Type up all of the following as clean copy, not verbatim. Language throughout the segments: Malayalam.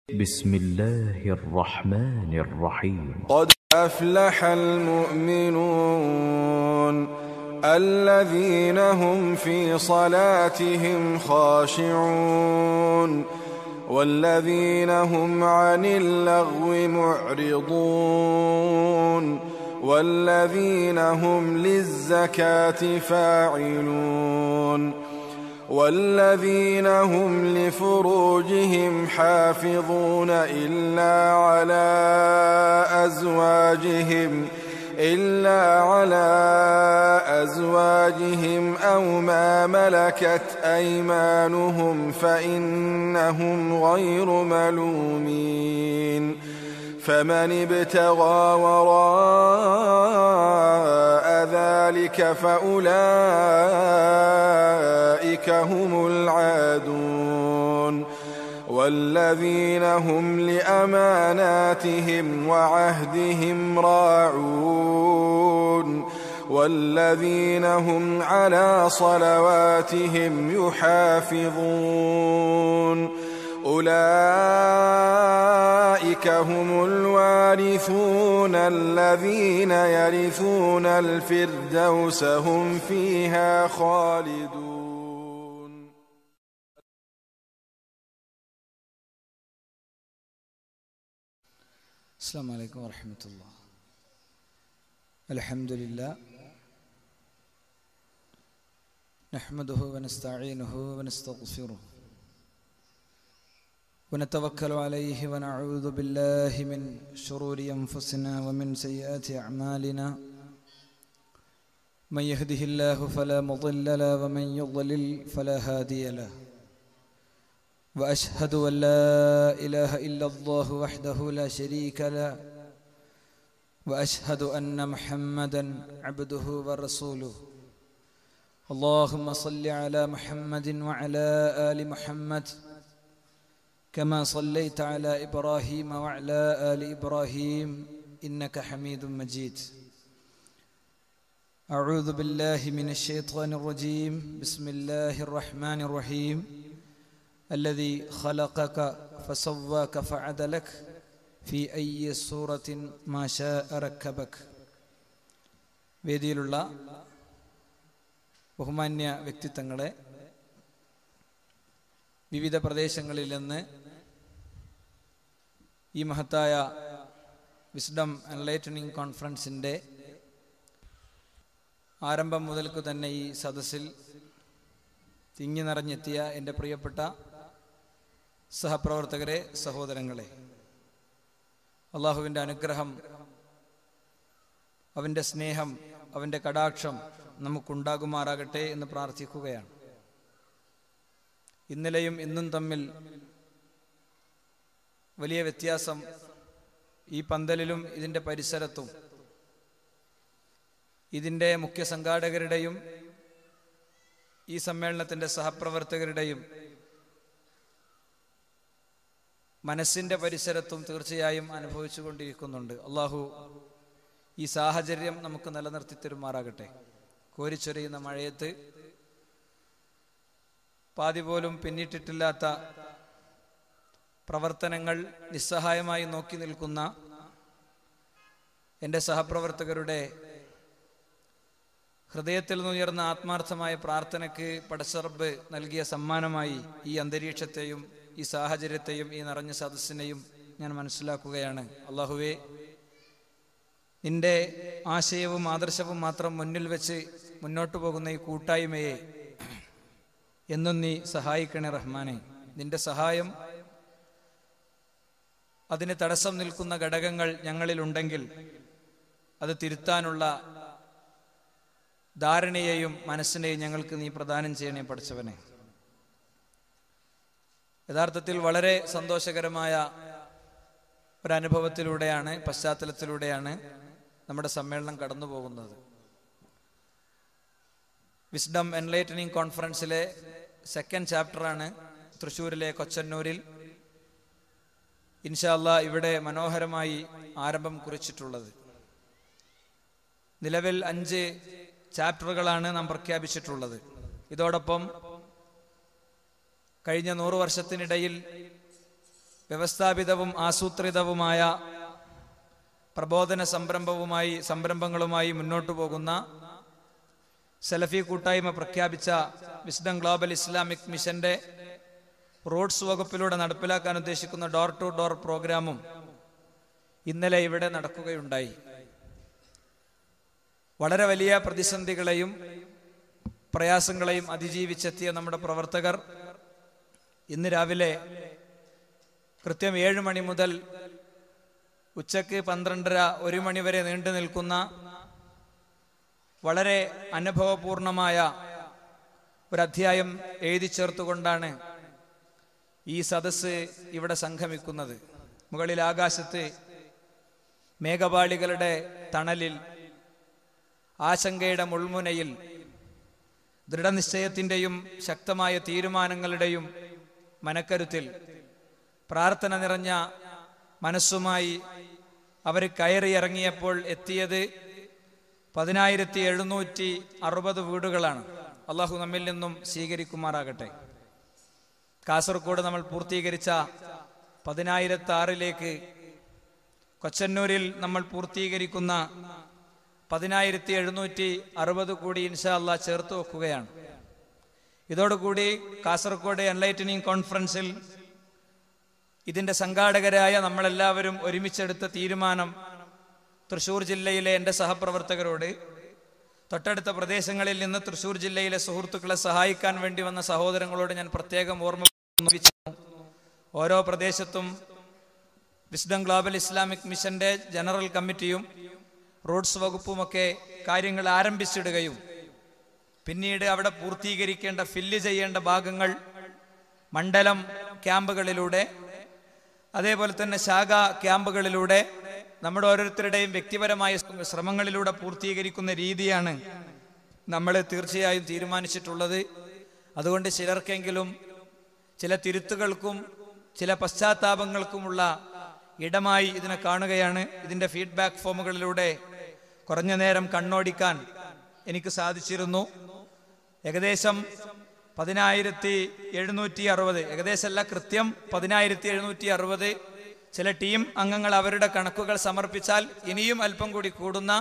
بسم الله الرحمن الرحيم قد أفلح المؤمنون الذين هم في صلاتهم خاشعون والذين هم عن اللغو معرضون والذين هم للزكاة فاعلون والذين هم لفروجهم حافظون إلا على أزواجهم أو ما ملكت أيمانهم فإنهم غير ملومين فمن ابتغى وراء ذلك فأولئك هم العادون والذين هم لأماناتهم وعهدهم راعون والذين هم على صلواتهم يحافظون أولئك هم الوارثون الذين يرثون الفردوس هم فيها خالدون. السلام عليكم ورحمة الله. الحمد لله نحمده ونستعينه ونستغفره ونتوكل عليه ونعوذ بالله من شرور أنفسنا ومن سيئات أعمالنا من يهده الله فلا مضل له ومن يضلل فلا هادي له وأشهد أن لا إله إلا الله وحده لا شريك له وأشهد أن محمدا عبده ورسوله اللهم صل على محمد وعلى آل محمد كما صليت على إبراهيم وعلى آل إبراهيم إنك حميد مجيد. أعوذ بالله من الشيطان الرجيم. بسم الله الرحمن الرحيم. الذي خلقك فسواك فعدلك في أي سورة ما شاء ركبك. വേദിയിലുള്ള ബഹുമാന്യ വ്യക്തിത്വങ്ങളെ, വിവിധ പ്രദേശങ്ങളിൽ നിന്ന് ഈ മഹത്തായ വിസ്ഡം എൻലൈറ്റനിങ് കോൺഫറൻസിൻ്റെ ആരംഭം മുതൽക്ക് തന്നെ ഈ സദസ്സിൽ തിങ്ങി നിറഞ്ഞെത്തിയ എൻ്റെ പ്രിയപ്പെട്ട സഹപ്രവർത്തകരെ, സഹോദരങ്ങളെ, അള്ളാഹുവിൻ്റെ അനുഗ്രഹം, അവൻ്റെ സ്നേഹം, അവൻ്റെ കടാക്ഷം നമുക്കുണ്ടാകുമാറാകട്ടെ എന്ന് പ്രാർത്ഥിക്കുകയാണ്. ഇന്നലെയും ഇന്നും തമ്മിൽ വലിയ വ്യത്യാസം ഈ പന്തലിലും ഇതിൻ്റെ പരിസരത്തും ഇതിൻ്റെ മുഖ്യ സംഘാടകരുടെയും ഈ സമ്മേളനത്തിൻ്റെ സഹപ്രവർത്തകരുടെയും മനസ്സിൻ്റെ പരിസരത്തും തീർച്ചയായും അനുഭവിച്ചു കൊണ്ടിരിക്കുന്നുണ്ട്. അള്ളാഹു ഈ സാഹചര്യം നമുക്ക് നിലനിർത്തി തരുമാറാകട്ടെ. കോരിച്ചൊരിയുന്ന മഴയത്ത് പാതി പോലും പിന്നിട്ടിട്ടില്ലാത്ത പ്രവർത്തനങ്ങൾ നിസ്സഹായമായി നോക്കി നിൽക്കുന്ന എൻ്റെ സഹപ്രവർത്തകരുടെ ഹൃദയത്തിൽ നിന്നുയർന്ന ആത്മാർത്ഥമായ പ്രാർത്ഥനയ്ക്ക് പടച്ചറബ് നൽകിയ സമ്മാനമായി ഈ അന്തരീക്ഷത്തെയും ഈ സാഹചര്യത്തെയും ഈ നിറഞ്ഞ സദസ്സിനെയും ഞാൻ മനസ്സിലാക്കുകയാണ്. അള്ളാഹുവേ, നിന്റെ ആശയവും ആദർശവും മാത്രം മുന്നിൽ വെച്ച് മുന്നോട്ടു പോകുന്ന ഈ കൂട്ടായ്മയെ എന്നും നീ സഹായിക്കണേ റഹ്മാനെ. നിന്റെ സഹായം, അതിന് തടസ്സം നിൽക്കുന്ന ഘടകങ്ങൾ ഞങ്ങളിലുണ്ടെങ്കിൽ അത് തിരുത്താനുള്ള ധാരണയെയും മനസ്സിനെയും ഞങ്ങൾക്ക് നീ പ്രദാനം ചെയ്യണേ പഠിച്ചവനെ. യഥാർത്ഥത്തിൽ വളരെ സന്തോഷകരമായ ഒരനുഭവത്തിലൂടെയാണ്, പശ്ചാത്തലത്തിലൂടെയാണ് നമ്മുടെ സമ്മേളനം കടന്നു പോകുന്നത്. വിസ്ഡം എൻലൈറ്റനിങ് കോൺഫറൻസിലെ സെക്കൻഡ് ചാപ്റ്ററാണ് തൃശ്ശൂരിലെ കൊച്ചന്നൂരിൽ ഇൻഷാ അല്ലാഹ് ഇവിടെ മനോഹരമായി ആരംഭം കുറിച്ചിട്ടുള്ളത്. നിലവിൽ 5 ചാപ്റ്ററുകളാണ് നാം പ്രഖ്യാപിച്ചിട്ടുള്ളത്. ഇതോടൊപ്പം കഴിഞ്ഞ 100 വർഷത്തിനിടയിൽ വ്യവസ്ഥാപിതവും ആസൂത്രിതവുമായ പ്രബോധന സംരംഭങ്ങളുമായി മുന്നോട്ടു പോകുന്ന സലഫി കൂട്ടായ്മ പ്രഖ്യാപിച്ച വിസ്ഡം ഗ്ലോബൽ ഇസ്ലാമിക് മിഷന്റെ റോഡ്സ് വകുപ്പിലൂടെ നടപ്പിലാക്കാൻ ഉദ്ദേശിക്കുന്ന ഡോർ ടു ഡോർ പ്രോഗ്രാമും ഇന്നലെ ഇവിടെ നടക്കുകയുണ്ടായി. വളരെ വലിയ പ്രതിസന്ധികളെയും പ്രയാസങ്ങളെയും അതിജീവിച്ചെത്തിയ നമ്മുടെ പ്രവർത്തകർ ഇന്ന് രാവിലെ കൃത്യം 7 മണി മുതൽ ഉച്ചക്ക് 12:30-1 മണി വരെ നീണ്ടു നിൽക്കുന്ന വളരെ അനുഭവപൂർണമായ ഒരധ്യായം എഴുതി ചേർത്തുകൊണ്ടാണ് ഈ സദസ്സ് ഇവിടെ സംഗമിക്കുന്നത്. മുകളിൽ ആകാശത്ത് മേഘപാളികളുടെ തണലിൽ, ആശങ്കയുടെ മുൾമുനയിൽ, ദൃഢനിശ്ചയത്തിൻ്റെയും ശക്തമായ തീരുമാനങ്ങളുടെയും മനക്കരുത്തിൽ പ്രാർത്ഥന നിറഞ്ഞ മനസ്സുമായി അവർ കയറിയിറങ്ങിയപ്പോൾ എത്തിയത് 10,760 വീടുകളാണ്. അള്ളാഹു നമ്മിൽ നിന്നും സ്വീകരിക്കുമാറാകട്ടെ. കാസർഗോഡ് നമ്മൾ പൂർത്തീകരിച്ച 10,006 കൊച്ചന്നൂരിൽ നമ്മൾ പൂർത്തീകരിക്കുന്ന 10,760 കൂടി ഇൻഷാ അല്ലാഹ് ചേർത്ത് വെക്കുകയാണ്. ഇതോടുകൂടി കാസർഗോഡ് എൻലൈറ്റനിങ് കോൺഫറൻസിൽ ഇതിന്റെ സംഘാടകരായ നമ്മളെല്ലാവരും ഒരുമിച്ചെടുത്ത തീരുമാനം, തൃശ്ശൂർ ജില്ലയിലെ എൻ്റെ സഹപ്രവർത്തകരോട്, തൊട്ടടുത്ത പ്രദേശങ്ങളിൽ നിന്ന് തൃശ്ശൂർ ജില്ലയിലെ സുഹൃത്തുക്കളെ സഹായിക്കാൻ വേണ്ടി വന്ന സഹോദരങ്ങളോട് ഞാൻ പ്രത്യേകം ഓർമ്മിപ്പിച്ചു. ഓരോ പ്രദേശത്തും വിസ്ഡം ഗ്ലോബൽ ഇസ്ലാമിക് മിഷന്റെ ജനറൽ കമ്മിറ്റിയും റോഡ്സ് വകുപ്പുമൊക്കെ കാര്യങ്ങൾ ആരംഭിച്ചിടുകയും പിന്നീട് അവിടെ പൂർത്തീകരിക്കേണ്ട, ഫില്ല് ചെയ്യേണ്ട ഭാഗങ്ങൾ മണ്ഡലം ക്യാമ്പുകളിലൂടെ, അതേപോലെ തന്നെ ശാഖാ ക്യാമ്പുകളിലൂടെ, നമ്മുടെ ഓരോരുത്തരുടെയും വ്യക്തിപരമായ ശ്രമങ്ങളിലൂടെ പൂർത്തീകരിക്കുന്ന രീതിയാണ് നമ്മൾ തീർച്ചയായും തീരുമാനിച്ചിട്ടുള്ളത്. അതുകൊണ്ട് ചിലർക്കെങ്കിലും ചില തിരുത്തുകൾക്കും ചില പശ്ചാത്താപങ്ങൾക്കുമുള്ള ഇടമായി ഇതിനെ കാണുകയാണ്. ഇതിൻ്റെ ഫീഡ്ബാക്ക് ഫോമുകളിലൂടെ കുറഞ്ഞ നേരം കണ്ണോടിക്കാൻ എനിക്ക് സാധിച്ചിരുന്നു. ഏകദേശം 10,760, ഏകദേശമല്ല കൃത്യം 10,760. ചില ടീം അംഗങ്ങൾ അവരുടെ കണക്കുകൾ സമർപ്പിച്ചാൽ ഇനിയും അല്പം കൂടി കൂടുന്ന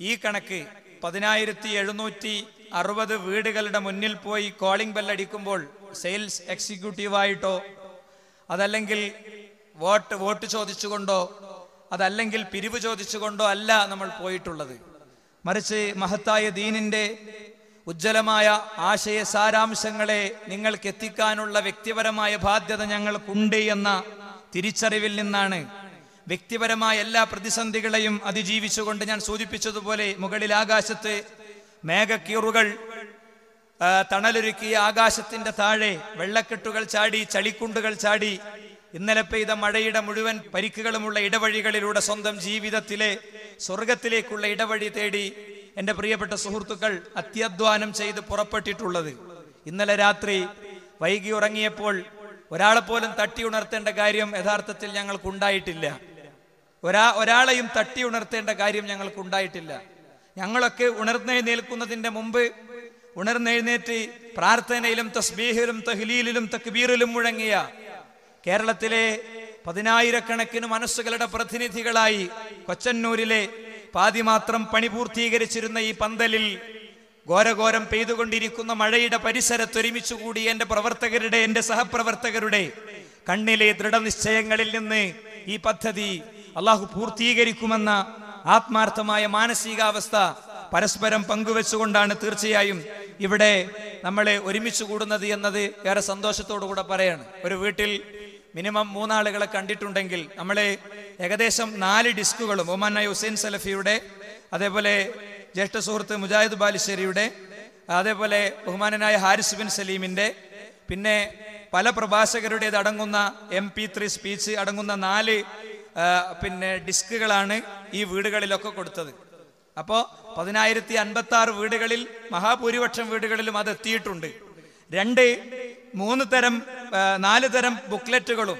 ഈ കണക്ക് 10,760 വീടുകളുടെ മുന്നിൽ പോയി കോളിംഗ് ബെല്ലടിക്കുമ്പോൾ സെയിൽസ് എക്സിക്യൂട്ടീവായിട്ടോ, അതല്ലെങ്കിൽ വോട്ട് ചോദിച്ചുകൊണ്ടോ, അതല്ലെങ്കിൽ പിരിവ് ചോദിച്ചുകൊണ്ടോ അല്ല നമ്മൾ പോയിട്ടുള്ളത്. മറിച്ച് മഹത്തായ ദീനിന്റെ ഉജ്ജ്വലമായ ആശയ സാരാംശങ്ങളെ നിങ്ങൾക്ക് എത്തിക്കാനുള്ള വ്യക്തിപരമായ ബാധ്യത ഞങ്ങൾക്കുണ്ട് എന്ന തിരിച്ചറിവിൽ നിന്നാണ് വ്യക്തിപരമായ എല്ലാ പ്രതിസന്ധികളെയും അതിജീവിച്ചുകൊണ്ട് ഞാൻ സൂചിപ്പിച്ചതുപോലെ മുകളിൽ ആകാശത്ത് മേഘക്കീറുകൾ തണലൊരുക്കിയ ആകാശത്തിന്റെ താഴെ വെള്ളക്കെട്ടുകൾ ചാടി, ചളിക്കുണ്ടുകൾ ചാടി, ഇന്നലെ പെയ്ത മഴയുടെ മുഴുവൻ പരിക്കുകളുമുള്ള ഇടവഴികളിലൂടെ സ്വന്തം ജീവിതത്തിലെ സ്വർഗത്തിലേക്കുള്ള ഇടവഴി തേടി എൻ്റെ പ്രിയപ്പെട്ട സുഹൃത്തുക്കൾ അത്യധ്വാനം ചെയ്ത് പുറപ്പെട്ടിട്ടുള്ളത്. ഇന്നലെ രാത്രി വൈകി ഉറങ്ങിയപ്പോൾ ഒരാളെ പോലും തട്ടി ഉണർത്തേണ്ട കാര്യം യഥാർത്ഥത്തിൽ ഞങ്ങൾക്കുണ്ടായിട്ടില്ല. ഒരാളെയും തട്ടി ഉണർത്തേണ്ട കാര്യം ഞങ്ങൾക്കുണ്ടായിട്ടില്ല. ഞങ്ങളൊക്കെ ഉണർന്നെഴുന്നേൽക്കുന്നതിന്റെ മുമ്പ് ഉണർന്നെഴുന്നേറ്റ് പ്രാർത്ഥനയിലും തസ്ബീഹിലും തഹ്ലീലിലും തക്ബീറിലും മുഴങ്ങിയ കേരളത്തിലെ 10,000-കണക്കിന് മനസ്സുകളുടെ പ്രതിനിധികളായി കൊച്ചന്നൂരിലെ പാതി മാത്രം പണി പൂർത്തീകരിച്ചിരുന്ന ഈ പന്തലിൽ ഘോരഘോരം പെയ്തുകൊണ്ടിരിക്കുന്ന മഴയുടെ പരിസരത്തൊരുമിച്ചുകൂടി എൻ്റെ പ്രവർത്തകരുടെ, എൻ്റെ സഹപ്രവർത്തകരുടെ കണ്ണിലെ ദൃഢനിശ്ചയങ്ങളിൽ നിന്ന് ഈ പദ്ധതി അള്ളാഹു പൂർത്തീകരിക്കുമെന്ന ആത്മാർത്ഥമായ മാനസികാവസ്ഥ പരസ്പരം പങ്കുവെച്ചുകൊണ്ടാണ് തീർച്ചയായും ഇവിടെ നമ്മൾ ഒരുമിച്ച് കൂടുന്നത് എന്നത് ഏറെ സന്തോഷത്തോടുകൂടെ പറയാണ്. ഒരു വീട്ടിൽ മിനിമം 3 ആളുകളെ കണ്ടിട്ടുണ്ടെങ്കിൽ നമ്മൾ ഏകദേശം 4 ഡിസ്കുകളും ഒമാനായ ഹുസൈൻ സലഫിയുടെ, അതേപോലെ ജ്യേഷ്ഠ സുഹൃത്ത് മുജാഹിദ് ബാലുശ്ശേരിയുടെ, അതേപോലെ ബഹുമാനനായ ഹാരിസ് ബിൻ സലീമിൻ്റെ, പിന്നെ പല പ്രഭാഷകരുടേത് അടങ്ങുന്ന MP3 സ്പീച്ച് അടങ്ങുന്ന 4 ഡിസ്കുകളാണ് ഈ വീടുകളിലൊക്കെ കൊടുത്തത്. അപ്പോൾ 10,056 വീടുകളിൽ മഹാഭൂരിപക്ഷം വീടുകളിലും അത് എത്തിയിട്ടുണ്ട്. 4 തരം ബുക്ക്ലെറ്റുകളും,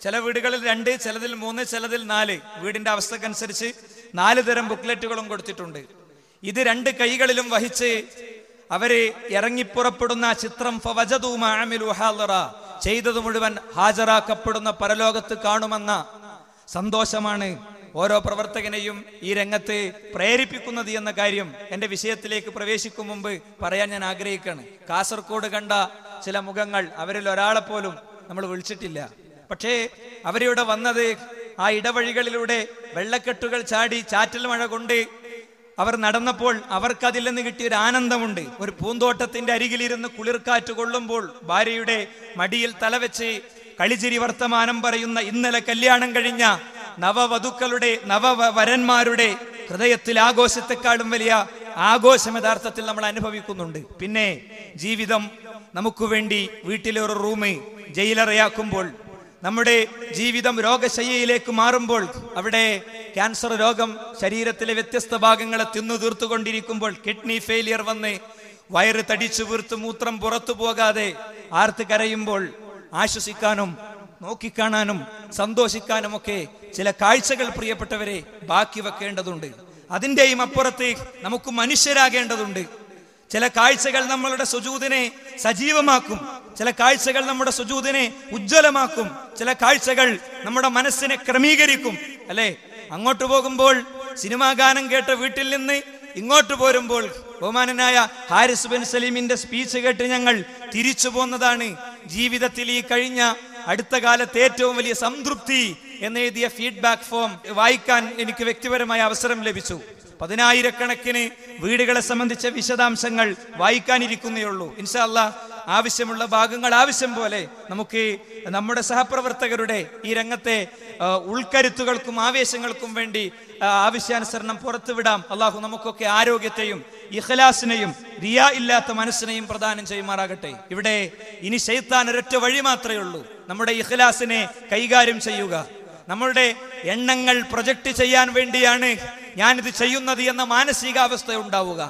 ചില വീടുകളിൽ 2, ചിലതിൽ 3, ചിലതിൽ 4, വീടിന്റെ അവസ്ഥക്കനുസരിച്ച് 4 തരം ബുക്ക്ലെറ്റുകളും കൊടുത്തിട്ടുണ്ട്. ഇത് 2 കൈകളിലും വഹിച്ച് അവര് ഇറങ്ങിപ്പുറപ്പെടുന്ന ചിത്രം ചെയ്തത് മുഴുവൻ ഹാജരാക്കപ്പെടുന്ന പരലോകത്ത് കാണുമെന്ന സന്തോഷമാണ് ഓരോ പ്രവർത്തകനെയും ഈ രംഗത്ത് പ്രേരിപ്പിക്കുന്നത് എന്ന കാര്യം എൻ്റെ വിഷയത്തിലേക്ക് പ്രവേശിക്കും മുമ്പ് പറയാൻ ഞാൻ ആഗ്രഹിക്കുകയാണ്. കാസർഗോഡ് കണ്ട ചില മുഖങ്ങൾ, അവരിൽ ഒരാളെ പോലും നമ്മൾ വിളിച്ചിട്ടില്ല. പക്ഷേ അവരിവിടെ വന്നത് ആ ഇടവഴികളിലൂടെ വെള്ളക്കെട്ടുകൾ ചാടി ചാറ്റൽ മഴ കൊണ്ട് അവർ നടന്നപ്പോൾ അവർക്കതിൽ നിന്ന് കിട്ടിയൊരു ആനന്ദമുണ്ട്. ഒരു പൂന്തോട്ടത്തിന്റെ അരികിലിരുന്ന് കുളിർക്കാറ്റ് കൊള്ളുമ്പോൾ ഭാര്യയുടെ മടിയിൽ തലവെച്ച് കളിചിരി വർത്തമാനം പറയുന്ന, ഇന്നലെ കല്യാണം കഴിഞ്ഞ നവവധുക്കളുടെ നവവരന്മാരുടെ ഹൃദയത്തിൽ ആഘോഷത്തെക്കാളും വലിയ ആഘോഷം യഥാർത്ഥത്തിൽ നമ്മൾ അനുഭവിക്കുന്നുണ്ട്. പിന്നെ ജീവിതം നമുക്ക് വേണ്ടി വീട്ടിലൊരു റൂം ജയിലറയാക്കുമ്പോൾ, നമ്മുടെ ജീവിതം രോഗശയ്യയിലേക്ക് മാറുമ്പോൾ, അവിടെ ക്യാൻസർ രോഗം ശരീരത്തിലെ വ്യത്യസ്ത ഭാഗങ്ങളെ തിന്നു തീർത്തുകൊണ്ടിരിക്കുമ്പോൾ, കിഡ്നി ഫെയിലിയർ വന്ന് വയറ് തടിച്ചു വീർത്ത് മൂത്രം പുറത്തു പോകാതെ ആർത്ത് കരയുമ്പോൾ ആശ്വസിക്കാനും നോക്കിക്കാണാനും സന്തോഷിക്കാനും ഒക്കെ ചില കാഴ്ചകൾ പ്രിയപ്പെട്ടവരെ ബാക്കി വെക്കേണ്ടതുണ്ട്. അതിൻ്റെയും അപ്പുറത്ത് നമുക്ക് മനുഷ്യരാകേണ്ടതുണ്ട്. ചില കാഴ്ചകൾ നമ്മളുടെ സുജൂദിനെ സജീവമാക്കും, ചില കാഴ്ചകൾ നമ്മുടെ സുജൂദിനെ ഉജ്ജ്വലമാക്കും, ചില കാഴ്ചകൾ നമ്മുടെ മനസ്സിനെ ക്രമീകരിക്കും. അല്ലെ, അങ്ങോട്ട് പോകുമ്പോൾ സിനിമാ ഗാനം കേട്ട വീട്ടിൽ നിന്ന് ഇങ്ങോട്ട് പോരുമ്പോൾ ബഹുമാനനായ ഹാരിസ് ബിൻ സലീമിന്റെ സ്പീച്ച് കേട്ട് ഞങ്ങൾ തിരിച്ചു പോന്നതാണ് ജീവിതത്തിൽ ഈ കഴിഞ്ഞ അടുത്ത കാലത്ത് ഏറ്റവും വലിയ സംതൃപ്തി എന്നെഴുതിയ ഫീഡ്ബാക്ക് ഫോം വായിക്കാൻ എനിക്ക് വ്യക്തിപരമായ അവസരം ലഭിച്ചു. 10,000-കണക്കിന് വീടുകളെ സംബന്ധിച്ച വിശദാംശങ്ങൾ വായിക്കാനിരിക്കുന്നേ ഉള്ളൂ. ഇൻഷാ അല്ലാഹ് ആവശ്യമുള്ള ഭാഗങ്ങൾ ആവശ്യം പോലെ നമുക്ക് നമ്മുടെ സഹപ്രവർത്തകരുടെ ഈ രംഗത്തെ ഉൾക്കരുത്തുകൾക്കും ആവേശങ്ങൾക്കും വേണ്ടി ആവശ്യാനുസരണം പുറത്തുവിടാം. അള്ളാഹു നമുക്കൊക്കെ ആരോഗ്യത്തെയും ഇഖ്ലാസിനെയും റിയാ ഇല്ലാത്ത മനസ്സിനെയും പ്രദാനം ചെയ്യുമാറാകട്ടെ. ഇവിടെ ഇനി ശൈത്താൻ ഒരൊറ്റ വഴി മാത്രമേ ഉള്ളൂ, നമ്മുടെ ഇഖ്ലാസിനെ കൈകാര്യം ചെയ്യുക. നമ്മളുടെ എണ്ണങ്ങൾ പ്രൊജക്ട് ചെയ്യാൻ വേണ്ടിയാണ് ഞാനിത് ചെയ്യുന്നത് എന്ന മാനസികാവസ്ഥ ഉണ്ടാവുക.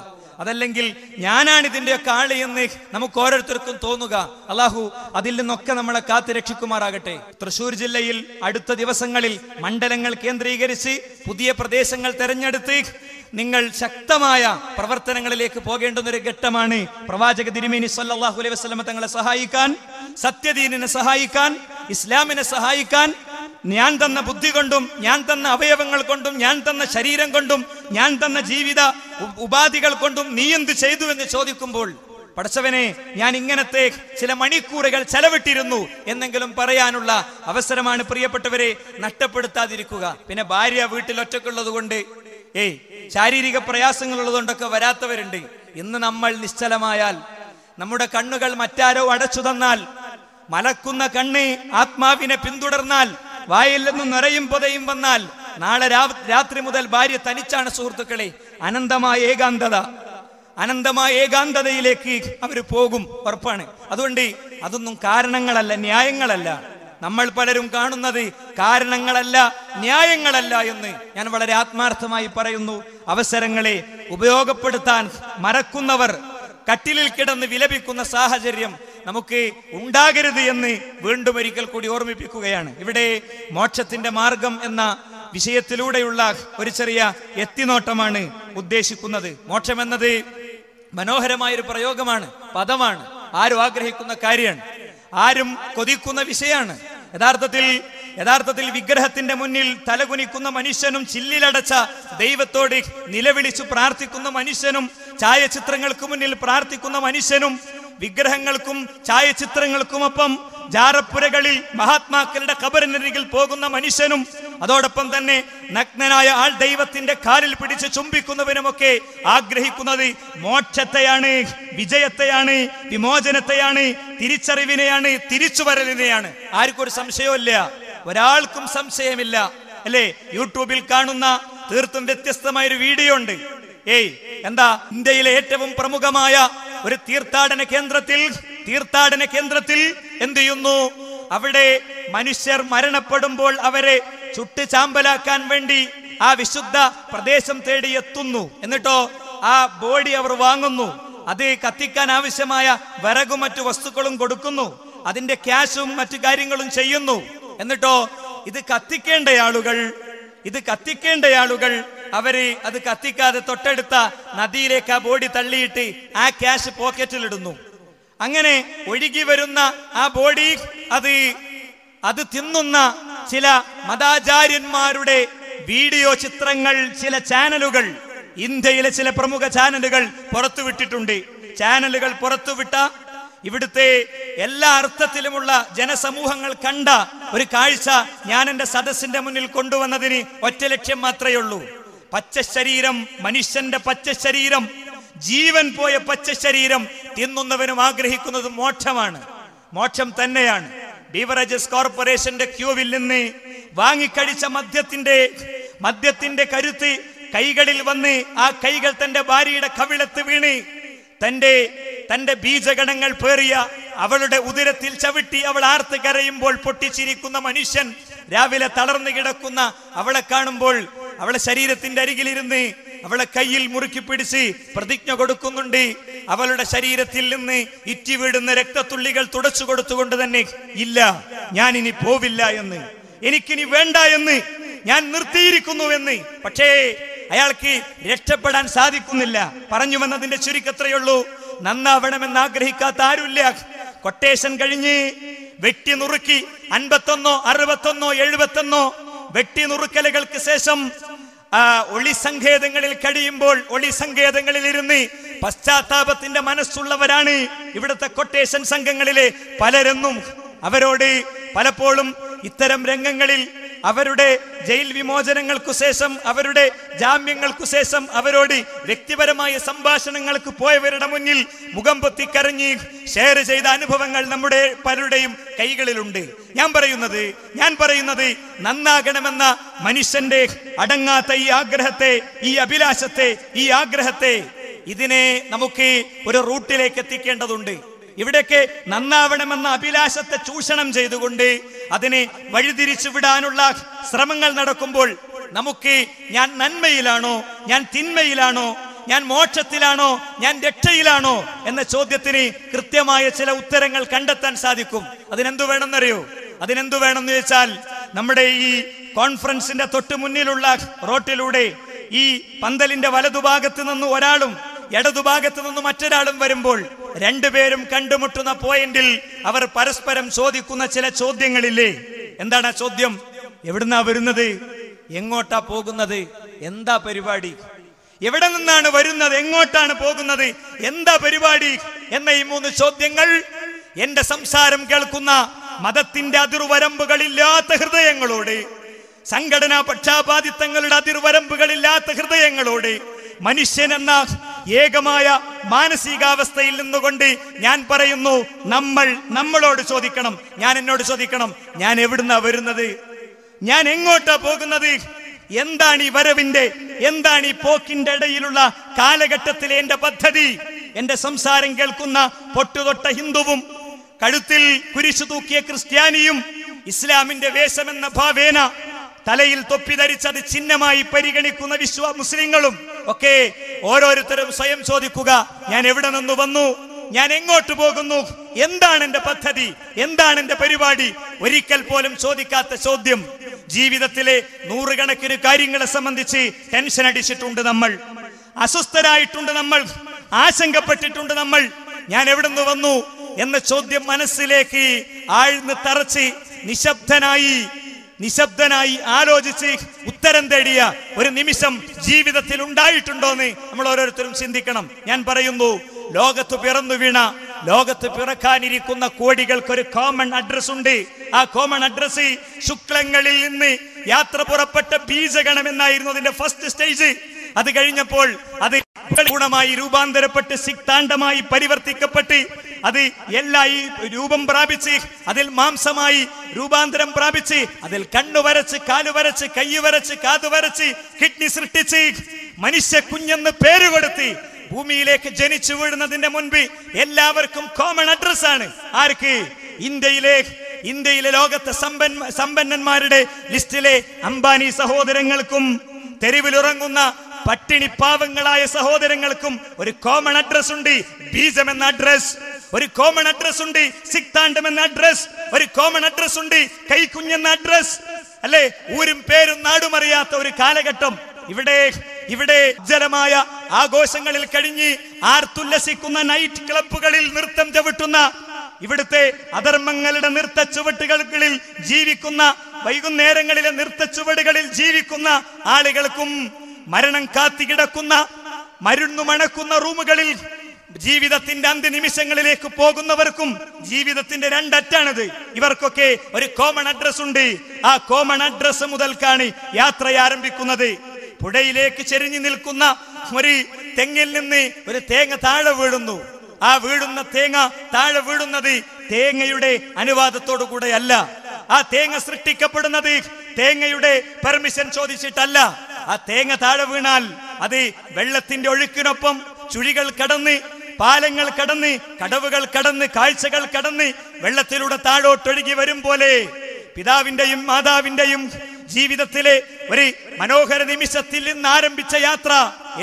അതല്ലെങ്കിൽ ഞാനാണ് ഇതിന്റെയൊക്കെ ആള് എന്ന് നമുക്ക് ഓരോരുത്തർക്കും തോന്നുക. അള്ളാഹു അതിൽ നിന്നൊക്കെ നമ്മളെ കാത്തു രക്ഷിക്കുമാറാകട്ടെ. തൃശ്ശൂർ ജില്ലയിൽ അടുത്ത ദിവസങ്ങളിൽ മണ്ഡലങ്ങൾ കേന്ദ്രീകരിച്ച് പുതിയ പ്രദേശങ്ങൾ തെരഞ്ഞെടുത്ത് നിങ്ങൾ ശക്തമായ പ്രവർത്തനങ്ങളിലേക്ക് പോകേണ്ടുന്ന ഒരു ഘട്ടമാണ്. പ്രവാചക തിരുമേനി സല്ലല്ലാഹു അലൈഹി വസല്ലം തങ്ങളെ സഹായിക്കാൻ, സത്യദീനിനെ സഹായിക്കാൻ, ഇസ്ലാമിനെ സഹായിക്കാൻ ഞാൻ തന്ന ബുദ്ധി കൊണ്ടും ഞാൻ തന്ന അവയവങ്ങൾ കൊണ്ടും ഞാൻ തന്ന ശരീരം കൊണ്ടും ഞാൻ തന്ന ജീവിത ഉപാധികൾ കൊണ്ടും നീ എന്ത് ചെയ്തു എന്ന് ചോദിക്കുമ്പോൾ, പടച്ചവനെ ഞാൻ ഇങ്ങനത്തെ ചില മണിക്കൂറുകൾ ചെലവിട്ടിരുന്നു എന്നെങ്കിലും പറയാനുള്ള അവസരമാണ് പ്രിയപ്പെട്ടവരെ നഷ്ടപ്പെടുത്താതിരിക്കുക. പിന്നെ ഭാര്യ വീട്ടിൽ ഒറ്റക്കുള്ളത് കൊണ്ട് ശാരീരിക പ്രയാസങ്ങൾ ഉള്ളതുകൊണ്ടൊക്കെ വരാത്തവരുണ്ട്. ഇന്ന് നമ്മൾ നിശ്ചലമായാൽ, നമ്മുടെ കണ്ണുകൾ മറ്റാരോ അടച്ചു തന്നാൽ, മലക്കുന്ന കണ്ണ് ആത്മാവിനെ പിന്തുടർന്നാൽ, വായിൽ നിന്നും നിറയും പൊതയും വന്നാൽ, നാളെ രാത്രി മുതൽ ഭാര്യ തനിച്ചാണ് സുഹൃത്തുക്കളെ. അനന്തമായ ഏകാന്തതയിലേക്ക് അവർ പോകും, ഉറപ്പാണ്. അതുകൊണ്ട് അതൊന്നും കാരണങ്ങളല്ല, ന്യായങ്ങളല്ല. നമ്മൾ പലരും കാണുന്നത് കാരണങ്ങളല്ല, ന്യായങ്ങളല്ല എന്ന് ഞാൻ വളരെ ആത്മാർത്ഥമായി പറയുന്നു. അവസരങ്ങളെ ഉപയോഗപ്പെടുത്താൻ മറക്കുന്നവർ കട്ടിലിൽ കിടന്ന് വിലപിക്കുന്ന സാഹചര്യം നമുക്ക് ഉണ്ടാകരുത് എന്ന് വീണ്ടും ഒരിക്കൽ കൂടി ഓർമ്മിപ്പിക്കുകയാണ്. ഇവിടെ മോക്ഷത്തിന്റെ മാർഗം എന്ന വിഷയത്തിലൂടെയുള്ള ഒരു ചെറിയ എത്തിനോട്ടമാണ് ഉദ്ദേശിക്കുന്നത്. മോക്ഷം എന്നത് മനോഹരമായൊരു പ്രയോഗമാണ്, പദമാണ്, ആരും ആഗ്രഹിക്കുന്ന കാര്യമാണ്, ആരും കൊതിക്കുന്ന വിഷയമാണ്. യഥാർത്ഥത്തിൽ വിഗ്രഹത്തിന്റെ മുന്നിൽ തലകുനിക്കുന്ന മനുഷ്യനും, ചില്ലിലടച്ച ദൈവത്തോട് നിലവിളിച്ചു പ്രാർത്ഥിക്കുന്ന മനുഷ്യനും, ഛായാചിത്രങ്ങൾക്ക് മുന്നിൽ പ്രാർത്ഥിക്കുന്ന മനുഷ്യനും, വിഗ്രഹങ്ങൾക്കും ഛായാചിത്രങ്ങൾക്കുമൊപ്പം ജാറപ്പുരകളിൽ മഹാത്മാക്കളുടെ ഖബറിനരികിൽ പോകുന്ന മനുഷ്യനും, അതോടൊപ്പം തന്നെ നഗ്നനായ ആൾ ദൈവത്തിന്റെ കാലിൽ പിടിച്ച് ചുംബിക്കുന്നവനുമൊക്കെ ആഗ്രഹിക്കുന്നത് മോക്ഷത്തെയാണ്, വിജയത്തെയാണ്, വിമോചനത്തെയാണ്, തിരിച്ചറിവിനെയാണ്, തിരിച്ചുവരലിനെയാണ്. ആർക്കും ഒരു സംശയമില്ല, ഒരാൾക്കും സംശയമില്ല. അല്ലേ, യൂട്യൂബിൽ കാണുന്ന തീർത്തും വ്യത്യസ്തമായൊരു വീഡിയോ ഉണ്ട്. എന്താ, ഇന്ത്യയിലെ ഏറ്റവും പ്രമുഖമായ ഒരു തീർത്ഥാടന കേന്ദ്രത്തിൽ എന്ത് ചെയ്യുന്നു? അവിടെ മനുഷ്യർ മരണപ്പെടുമ്പോൾ അവരെ ചുട്ട് ചാമ്പലാക്കാൻ വേണ്ടി ആ വിശുദ്ധ പ്രദേശം തേടി എത്തുന്നു. എന്നിട്ടോ ആ ബോഡി അവർ വാങ്ങുന്നു, അത് കത്തിക്കാൻ ആവശ്യമായ വിറകും മറ്റു വസ്തുക്കളും കൊടുക്കുന്നു, അതിന്റെ ക്യാഷും മറ്റു കാര്യങ്ങളും ചെയ്യുന്നു. എന്നിട്ടോ ഇത് കത്തിക്കേണ്ട ആളുകൾ അവര് അത് കത്തിക്കാതെ തൊട്ടടുത്ത നദിയിലേക്ക് ആ ബോഡി തള്ളിയിട്ട് ആ ക്യാഷ് പോക്കറ്റിലിടുന്നു. അങ്ങനെ ഒഴുകി വരുന്ന ആ ബോഡി അത് തിന്നുന്ന ചില മതാചാര്യന്മാരുടെ വീഡിയോ ചിത്രങ്ങൾ ചില ചാനലുകൾ, ഇന്ത്യയിലെ ചില പ്രമുഖ ചാനലുകൾ പുറത്തുവിട്ടിട്ടുണ്ട്. ചാനലുകൾ പുറത്തുവിട്ട ഇവിടുത്തെ എല്ലാ അർത്ഥത്തിലുമുള്ള ജനസമൂഹങ്ങൾ കണ്ട ഒരു കാഴ്ച ഞാൻ എന്റെ സദസ്സിന്റെ മുന്നിൽ കൊണ്ടുവന്നതിന് ഒറ്റ ലക്ഷ്യം മാത്രമേ ഉള്ളൂ. പച്ച ശരീരം, മനുഷ്യന്റെ പച്ച ശരീരം, ജീവൻ പോയ പച്ച ശരീരം തിന്നുന്നവനും ആഗ്രഹിക്കുന്നത് മോക്ഷമാണ്, മോക്ഷം തന്നെയാണ്. ബീവറേജസ് കോർപ്പറേഷന്റെ ക്യൂവിൽ നിന്ന് വാങ്ങിക്കഴിച്ച മദ്യത്തിന്റെ കരുത്ത് കൈകളിൽ വന്ന് ആ കൈകൾ തന്റെ ഭാര്യയുടെ കവിളത്ത് വീണ് തന്റെ ബീജഗണങ്ങൾ പേറിയ അവളുടെ ഉദരത്തിൽ ചവിട്ടി അവൾ ആർത്ത് കരയുമ്പോൾ പൊട്ടിച്ചിരിക്കുന്ന മനുഷ്യൻ, രാവിലെ തളർന്നു കിടക്കുന്ന അവളെ കാണുമ്പോൾ അവളെ ശരീരത്തിന്റെ അരികിലിരുന്ന് അവളെ കയ്യിൽ മുറുക്കി പിടിച്ച് പ്രതിജ്ഞ കൊടുക്കുന്നുണ്ട്. അവളുടെ ശരീരത്തിൽ നിന്ന് ഇറ്റി വീടുന്ന രക്തത്തുള്ളികൾ തുടച്ചു കൊടുത്തുകൊണ്ട് തന്നെ, ഇല്ല, ഞാൻ ഇനി പോവില്ല എന്ന്, എനിക്കിനി വേണ്ട എന്ന്, ഞാൻ നിർത്തിയിരിക്കുന്നുവെന്ന്. പക്ഷേ അയാൾക്ക് രക്ഷപ്പെടാൻ സാധിക്കുന്നില്ല. പറഞ്ഞു വന്നതിന്റെ ചുരുക്കത്രയുള്ളൂ, നന്നാവണമെന്ന് ആഗ്രഹിക്കാത്ത ആരുമില്ല. കൊട്ടേഷൻ കഴിഞ്ഞ് വെട്ടി നുറുക്കി 51, 61, 71 വെട്ടി നുറുക്കലുകൾക്ക് ശേഷം ഒളിസങ്കേതങ്ങളിൽ കഴിയുമ്പോൾ ഒളിസങ്കേതങ്ങളിൽ ഇരുന്ന് പശ്ചാത്താപത്തിന്റെ മനസ്സുള്ളവരാണ് ഇവിടുത്തെ കൊട്ടേഷൻ സംഘങ്ങളിലെ പലരെന്നും അവരോട് പലപ്പോഴും ഇത്തരം രംഗങ്ങളിൽ അവരുടെ ജയിൽ വിമോചനങ്ങൾക്കു ശേഷം, അവരുടെ ജാമ്യങ്ങൾക്കു ശേഷം അവരോട് വ്യക്തിപരമായ സംഭാഷണങ്ങൾക്ക് പോയവരുടെ മുന്നിൽ മുഖം പൊത്തിക്കരഞ്ഞ് ഷെയർ ചെയ്ത അനുഭവങ്ങൾ നമ്മുടെ പലരുടെയും കൈകളിലുണ്ട്. ഞാൻ പറയുന്നത് നന്നാകണമെന്ന മനുഷ്യന്റെ അടങ്ങാത്ത ഈ ആഗ്രഹത്തെ, ഈ അഭിലാഷത്തെ, ഈ ആഗ്രഹത്തെ, ഇതിനെ നമുക്ക് ഒരു റൂട്ടിലേക്ക് എത്തിക്കേണ്ടതുണ്ട്. ഇവിടേക്ക് നന്നാവണമെന്ന അഭിലാഷത്തെ ചൂഷണം ചെയ്തുകൊണ്ട് അതിനെ വഴിതിരിച്ചു വിടാനുള്ള ശ്രമങ്ങൾ നടക്കുമ്പോൾ നമുക്ക് ഞാൻ നന്മയിലാണോ, ഞാൻ തിന്മയിലാണോ, ഞാൻ മോക്ഷത്തിലാണോ, ഞാൻ രക്ഷയിലാണോ എന്ന ചോദ്യത്തിന് കൃത്യമായ ചില ഉത്തരങ്ങൾ കണ്ടെത്താൻ സാധിക്കും. അതിനെന്തു വേണമെന്നറിയോ? അതിനെന്തു വേണമെന്ന് ചോദിച്ചാൽ, നമ്മുടെ ഈ കോൺഫറൻസിന്റെ തൊട്ട് മുന്നിലുള്ള റോട്ടിലൂടെ ഈ പന്തലിന്റെ വലതുഭാഗത്ത് നിന്ന് ഒരാളും ഇടതുഭാഗത്ത് നിന്ന് മറ്റൊരാളും വരുമ്പോൾ രണ്ടുപേരും കണ്ടുമുട്ടുന്ന പോയിന്റിൽ അവർ പരസ്പരം ചോദിക്കുന്ന ചില ചോദ്യങ്ങളില്ലേ? എന്താണ് ആ ചോദ്യം? എവിടുന്നാ വരുന്നത്? എങ്ങോട്ടാ പോകുന്നത്? എന്താ പരിപാടി? എവിടെ നിന്നാണ് വരുന്നത്? എങ്ങോട്ടാണ് പോകുന്നത്? എന്താ പരിപാടി? എന്ന ഈ 3 ചോദ്യങ്ങൾ എന്റെ സംസാരം കേൾക്കുന്ന മതത്തിന്റെ അതിർവരമ്പുകളില്ലാത്ത ഹൃദയങ്ങളോട്, സംഘടനാ പക്ഷാപാതിത്വങ്ങളുടെ അതിർവരമ്പുകളില്ലാത്ത ഹൃദയങ്ങളോട്, മനുഷ്യൻ എന്ന ഏകമായ മാനസികാവസ്ഥയിൽ നിന്നുകൊണ്ട് ഞാൻ പറയുന്നു, നമ്മളോട് ചോദിക്കണം, ഞാൻ എന്നോട് ചോദിക്കണം, ഞാൻ എവിടുന്നാ വരുന്നത്? ഞാൻ എങ്ങോട്ടാ പോകുന്നത്? എന്താണ് ഈ വരവിന്റെ, എന്താണ് ഈ പോക്കിന്റെ ഇടയിലുള്ള കാലഘട്ടത്തിലെ എന്റെ പദ്ധതി? എന്റെ സംസാരം കേൾക്കുന്ന പൊട്ടുതൊട്ട ഹിന്ദുവും കഴുത്തിൽ കുരിശു തൂക്കിയ ക്രിസ്ത്യാനിയും ഇസ്ലാമിന്റെ വേഷമെന്ന ഭാവേന തലയിൽ തൊപ്പി ധരിച്ചത് ചിഹ്നമായി പരിഗണിക്കുന്ന മുസ്ലിങ്ങളും ഒക്കെ ഓരോരുത്തരും സ്വയം ചോദിക്കുക, ഞാൻ എവിടെ നിന്ന് വന്നു? ഞാൻ എങ്ങോട്ട് പോകുന്നു? എന്താണ് എന്റെ പദ്ധതി? എന്താണ് എന്റെ പരിപാടി? ഒരിക്കൽ പോലും ചോദിക്കാത്ത ചോദ്യം. ജീവിതത്തിലെ നൂറുകണക്കിന് കാര്യങ്ങളെ സംബന്ധിച്ച് ടെൻഷൻ അടിച്ചിട്ടുണ്ട് നമ്മൾ, അസ്വസ്ഥരായിട്ടുണ്ട് നമ്മൾ, ആശങ്കപ്പെട്ടിട്ടുണ്ട് നമ്മൾ. ഞാൻ എവിടെ നിന്ന് വന്നു എന്ന ചോദ്യം മനസ്സിലേക്ക് ആഴ്ന്ന് തറച്ച് നിശബ്ദനായി ആലോചിച്ച് ഉത്തരം തേടിയ ഒരു നിമിഷം ജീവിതത്തിൽ ഉണ്ടായിട്ടുണ്ടോന്ന് നമ്മൾ ഓരോരുത്തരും ചിന്തിക്കണം. ഞാൻ പറയുന്നു, ലോകത്ത് പിറന്നു വീണ, ലോകത്ത് പിറക്കാനിരിക്കുന്ന കോടികൾക്കൊരു കോമൺ അഡ്രസ് ഉണ്ട്. ആ കോമൺ അഡ്രസ് ശുക്ലങ്ങളിൽ നിന്ന് യാത്ര പുറപ്പെട്ട ബീജഗണം എന്നായിരുന്നു അതിന്റെ ഫസ്റ്റ് സ്റ്റേജ്. അത് കഴിഞ്ഞപ്പോൾ അത് ഗുണമായി രൂപാന്തരപ്പെട്ട് സിക്താണ്ഡമായി പരിവർത്തിക്കപ്പെട്ട് അത് എല്ലാ ഈ രൂപം പ്രാപിച്ച് അതിൽ മാംസമായി രൂപാന്തരം പ്രാപിച്ച് അതിൽ കണ്ണു വരച്ച്, കാലു വരച്ച്, കൈ വരച്ച്, കാതു വരച്ച്, കിഡ്നി സൃഷ്ടിച്ച് മനുഷ്യ കുഞ്ഞെന്ന് പേര് കൊടുത്ത് ഭൂമിയിലേക്ക് ജനിച്ചു വീഴുന്നതിന്റെ മുൻപ് എല്ലാവർക്കും കോമൺ അഡ്രസ് ആണ്. ആർക്ക്? ഇന്ത്യയിലെ ലോകത്തെ സമ്പന്നന്മാരുടെ ലിസ്റ്റിലെ അംബാനി സഹോദരങ്ങൾക്കും തെരുവിലുറങ്ങുന്ന പട്ടിണി പാവങ്ങളായ സഹോദരങ്ങൾക്കും ഒരു കോമൺ അഡ്രസ് ഉണ്ട്. ബീജം എന്ന അഡ്രസ് ഒരു കോമൺ അഡ്രസ് ഉണ്ട്. സിക്താണ്ഡം എന്ന അഡ്രസ് ഒരു കോമൺ അഡ്രസ് ഉണ്ട്. കൈക്കുഞ്ഞെന്ന അഡ്രസ്, അല്ലെ? ഊരും പേരും നാടും അറിയാത്ത ഒരു കാലഘട്ടം. ഇവിടെ ഉജ്ജലമായ ആഘോഷങ്ങളിൽ കഴിഞ്ഞ് ആർത്തുല്ലസിക്കുന്ന നൈറ്റ് ക്ലബ്ബുകളിൽ നൃത്തം ചവിട്ടുന്ന, ഇവിടുത്തെ അധർമ്മങ്ങളുടെ നൃത്ത ചുവട്ടുകളിൽ ജീവിക്കുന്ന, വൈകുന്നേരങ്ങളിലെ നൃത്ത ചുവടുകളിൽ ജീവിക്കുന്ന ആളുകൾക്കും, മരണം കാത്തികിടക്കുന്ന മരുന്നു മണക്കുന്ന റൂമുകളിൽ ജീവിതത്തിന്റെ അന്ത്യനിമിഷങ്ങളിലേക്ക് പോകുന്നവർക്കും ജീവിതത്തിന്റെ രണ്ടറ്റാണിത്. ഇവർക്കൊക്കെ ഒരു കോമൺ അഡ്രസ് ഉണ്ട്. ആ കോമൺ അഡ്രസ് മുതൽക്കാണ് യാത്ര ആരംഭിക്കുന്നത്. പുഴയിലേക്ക് ചെരിഞ്ഞു നിൽക്കുന്ന ഒരു തെങ്ങിൽ നിന്ന് ഒരു തേങ്ങ താഴെ വീഴുന്നു. ആ വീഴുന്ന തേങ്ങ താഴെ വീഴുന്നത് തേങ്ങയുടെ അനുവാദത്തോടു കൂടെയല്ല. ആ തേങ്ങ സൃഷ്ടിക്കപ്പെടുന്നത് തേങ്ങയുടെ പെർമിഷൻ ചോദിച്ചിട്ടല്ല. ആ തേങ്ങ താഴെ വീണാൽ അത് വെള്ളത്തിന്റെ ഒഴുക്കിനൊപ്പം ചുഴികൾ കടന്ന്, പാലങ്ങൾ കടന്ന്, കടവുകൾ കടന്ന്, കാഴ്ചകൾ കടന്ന് വെള്ളത്തിലൂടെ താഴോട്ടൊഴുകി വരും പോലെ പിതാവിന്റെയും മാതാവിന്റെയും ജീവിതത്തിലെ ഒരു മനോഹര നിമിഷത്തിൽ നിന്ന് ആരംഭിച്ച യാത്ര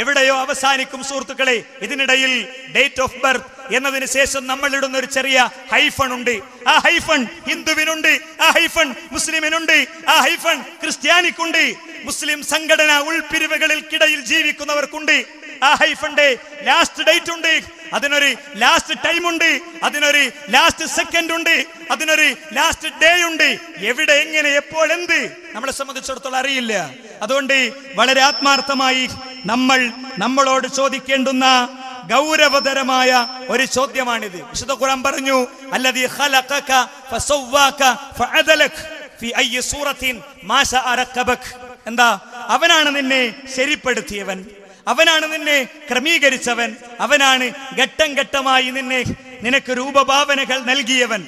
എവിടെയോ അവസാനിക്കും സുഹൃത്തുക്കളെ. ഇതിനിടയിൽ ഡേറ്റ് ഓഫ് ബർത്ത് എന്നതിന് ശേഷം നമ്മൾ ഇടുന്ന ഒരു ചെറിയ ഹൈഫൺ ഉണ്ട്. ആ ഹൈഫൺ ഹിന്ദുവിനുണ്ട്, ആ ഹൈഫൺ മുസ്ലിമിനുണ്ട്, ആ ഹൈഫൺ ക്രിസ്ത്യാനിക്കുണ്ട്, മുസ്ലിം സംഘടന ഉൾപിരിവുകൾക്കിടയിൽ ജീവിക്കുന്നവർക്കുണ്ട്. ആ ഹൈഫന്റെ ലാസ്റ്റ് ഡേറ്റ് ഉണ്ട്, അതിനൊരു ലാസ്റ്റ് ടൈം ഉണ്ട്, അതിനൊരു ലാസ്റ്റ് സെക്കൻഡ് ഉണ്ട്, അതിനൊരു ലാസ്റ്റ് ഡേ ഉണ്ട്. എവിടെ, എങ്ങനെ, എപ്പോൾ, എന്ത് നമ്മളെ സംബന്ധിച്ചിടത്തോളം അറിയില്ല. അതുകൊണ്ട് വളരെ ആത്മാർത്ഥമായി നമ്മളോട് ചോദിക്കേണ്ടുന്ന ഗൗരവതരമായ ഒരു ചോദ്യമാണിത്. വിശുദ്ധ ഖുർആൻ പറഞ്ഞു, അല്ലദീ ഖലഖക ഫസവ്വാക ഫഅദലക ഫീ അയ്യി സൂറത്തിൻ മാ ശഅ റക്കബക. എന്താ? അവനാണ് നിന്നെ ശരിപ്പെടുത്തിയവൻ, അവനാണ് നിന്നെ ക്രമീകരിച്ചവൻ, അവനാണ് ഘട്ടം ഘട്ടമായി നിനക്ക് രൂപഭാവനകൾ നൽകിയവൻ.